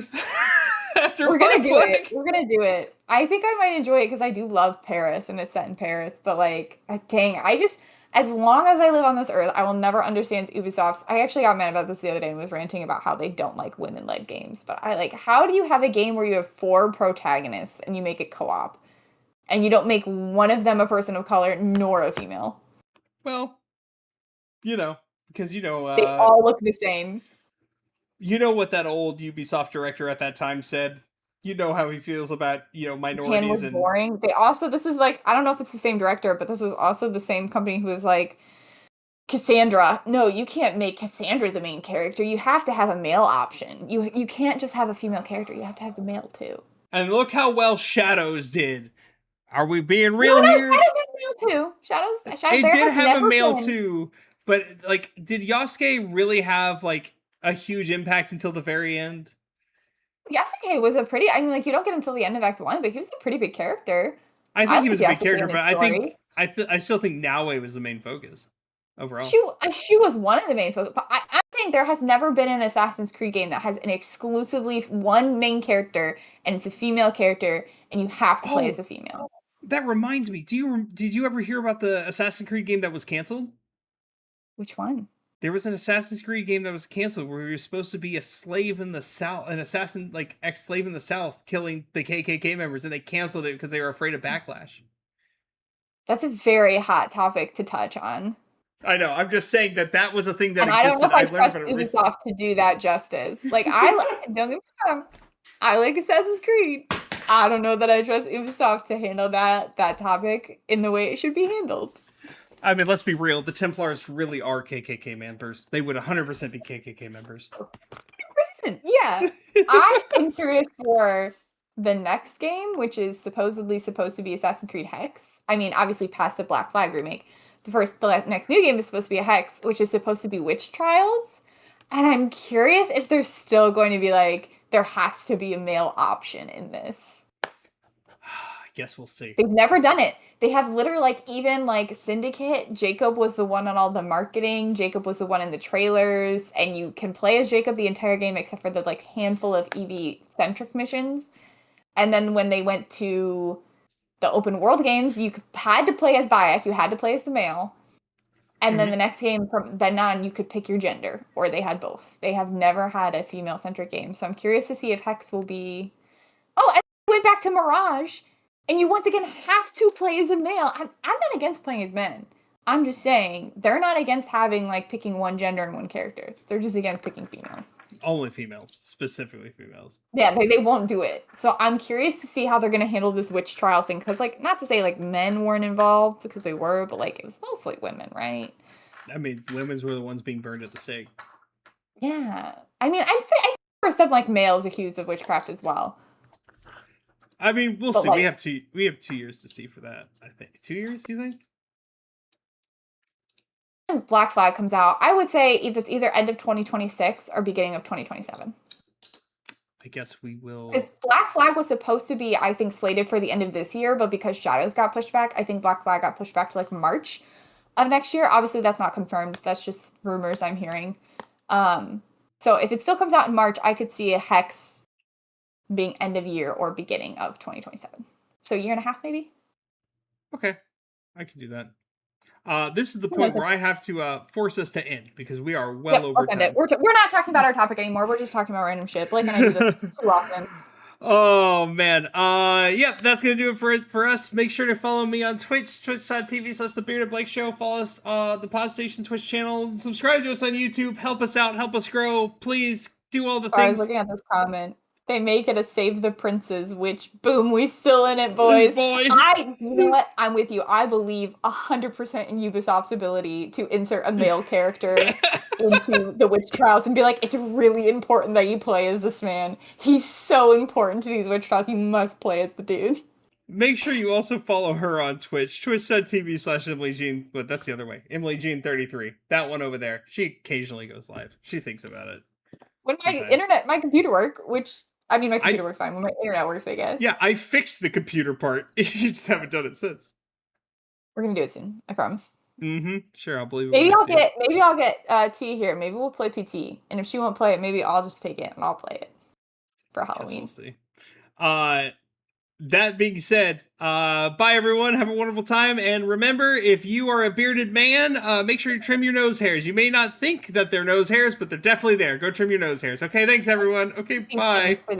after We're gonna Black do it. Flag? We're gonna do it. I think I might enjoy it because I do love Paris and it's set in Paris. But like, dang, I just as long as I live on this earth, I will never understand Ubisoft's. I actually got mad about this the other day and was ranting about how they don't like women-led games. But I like, how do you have a game where you have four protagonists and you make it co-op, and you don't make one of them a person of color nor a female? Well, because They all look the same. you know what that old Ubisoft director at that time said. You know how he feels about Japan minorities was and boring. They also, this is like, I don't know if it's the same director, but this was also the same company who was like, Cassandra. No, you can't make Cassandra the main character. You have to have a male option. You can't just have a female character. You have to have the male too. look how well Shadows did. Are we being No, real no, here? Shadows have male too. Shadows. It There did has have a never male been. too, but like, did Yasuke really have like a huge impact until the very end? Yasuke was a pretty. I mean, like you don't get him until the end of Act One, but he was a pretty big character. I I think he like was a big Yasuke character, and but his story. I still think Naoe was the main focus overall. She was one of the main focus. But I'm saying there has never been an Assassin's Creed game that has an exclusively one main character and it's a female character, and you have to play as Oh, a female. that reminds me. Did you ever hear about the Assassin's Creed game that was canceled? Which one? There was an Assassin's Creed game that was canceled where you were supposed to be a slave in the South, an assassin, like ex-slave in the South, killing the KKK members, and they canceled it because they were afraid of backlash. That's a very hot topic to touch on. I know. I'm just saying that was a thing that And I don't know existed. if I I learned trust about it recently. Ubisoft to do that justice. Like don't get me wrong, I like Assassin's Creed. I don't know that I trust Ubisoft to handle that topic in the way it should be handled. I mean, let's be real. The Templars really are KKK members. They would 100% be KKK members. Yeah. I am curious for the next game, which is supposedly supposed to be Assassin's Creed Hex. I mean, obviously past the Black Flag remake. The next new game is supposed to be a Hex, which is supposed to be Witch Trials. And I'm curious if there's still going to be like, there has to be a male option in this. I guess we'll see. They've never done it. They have literally like even like Syndicate, Jacob was the one on all the marketing, Jacob was the one in the trailers, and you can play as Jacob the entire game except for the like handful of EV centric missions. And then when they went to the open world games, you had to play as Bayek, you had to play as the male. And then the next game from then on, you could pick your gender, or they had both. They have never had a female centric game. So I'm curious to see if Hex will be. Oh, and we went back to Mirage, and you once again have to play as a male. I'm not against playing as men. I'm just saying they're not against having like picking one gender and one character. They're just against picking females. Only females, specifically females. Yeah, they won't do it. So I'm curious to see how they're gonna handle this witch trials thing. Because like, not to say like men weren't involved because they were, but like it was mostly women, right? I mean, women's were the ones being burned at the stake. Yeah. I mean, I think for some like males accused of witchcraft as well. I mean, we'll But see. like, We have 2 years to see for that. I think 2 years. You think? when Black Flag comes out, I would say it's either end of 2026 or beginning of 2027. I guess we will. Because Black Flag was supposed to be, I think, slated for the end of this year, but because Shadows got pushed back, I think Black Flag got pushed back to like March of next year. Obviously, that's not confirmed. That's just rumors I'm hearing. So if it still comes out in March, I could see a Hex being end of year or beginning of 2027. So a year and a half, maybe? Okay, I can do that. This is the point where I have to force us to end because we are well over time. We're not talking about our topic anymore. We're just talking about random shit. Blake and I do this too often. Oh man. Yep, that's gonna do it for us. Make sure to follow me on Twitch, twitch.tv/thebeardedblake show. Follow us the Podstation Twitch channel. Subscribe to us on YouTube. Help us out, help us grow. Please do all the things. I was looking at this comment. They make it a Save the Princes, which, boom, we still in it, boys. You know what? I'm with you. I believe 100% in Ubisoft's ability to insert a male character into the witch trials and be like, it's really important that you play as this man. He's so important to these witch trials. You must play as the dude. Make sure you also follow her on Twitch, twitch.tv/EmilyJean, but that's the other way. EmilyJean33. That one over there. She occasionally goes live. She thinks about it. When my computer work, which I mean, my computer works fine. When my internet works, I guess. Yeah, I fixed the computer part. You just haven't done it since. We're gonna do it soon. I promise. Sure, I'll believe it. Maybe I'll get T here. Maybe we'll play PT. And if she won't play it, maybe I'll just take it and I'll play it for Halloween. Guess we'll see. That being said, bye everyone. Have a wonderful time. And remember, if you are a bearded man, make sure you trim your nose hairs. You may not think that they're nose hairs, but they're definitely there. Go trim your nose hairs. Okay, thanks everyone. Okay, bye.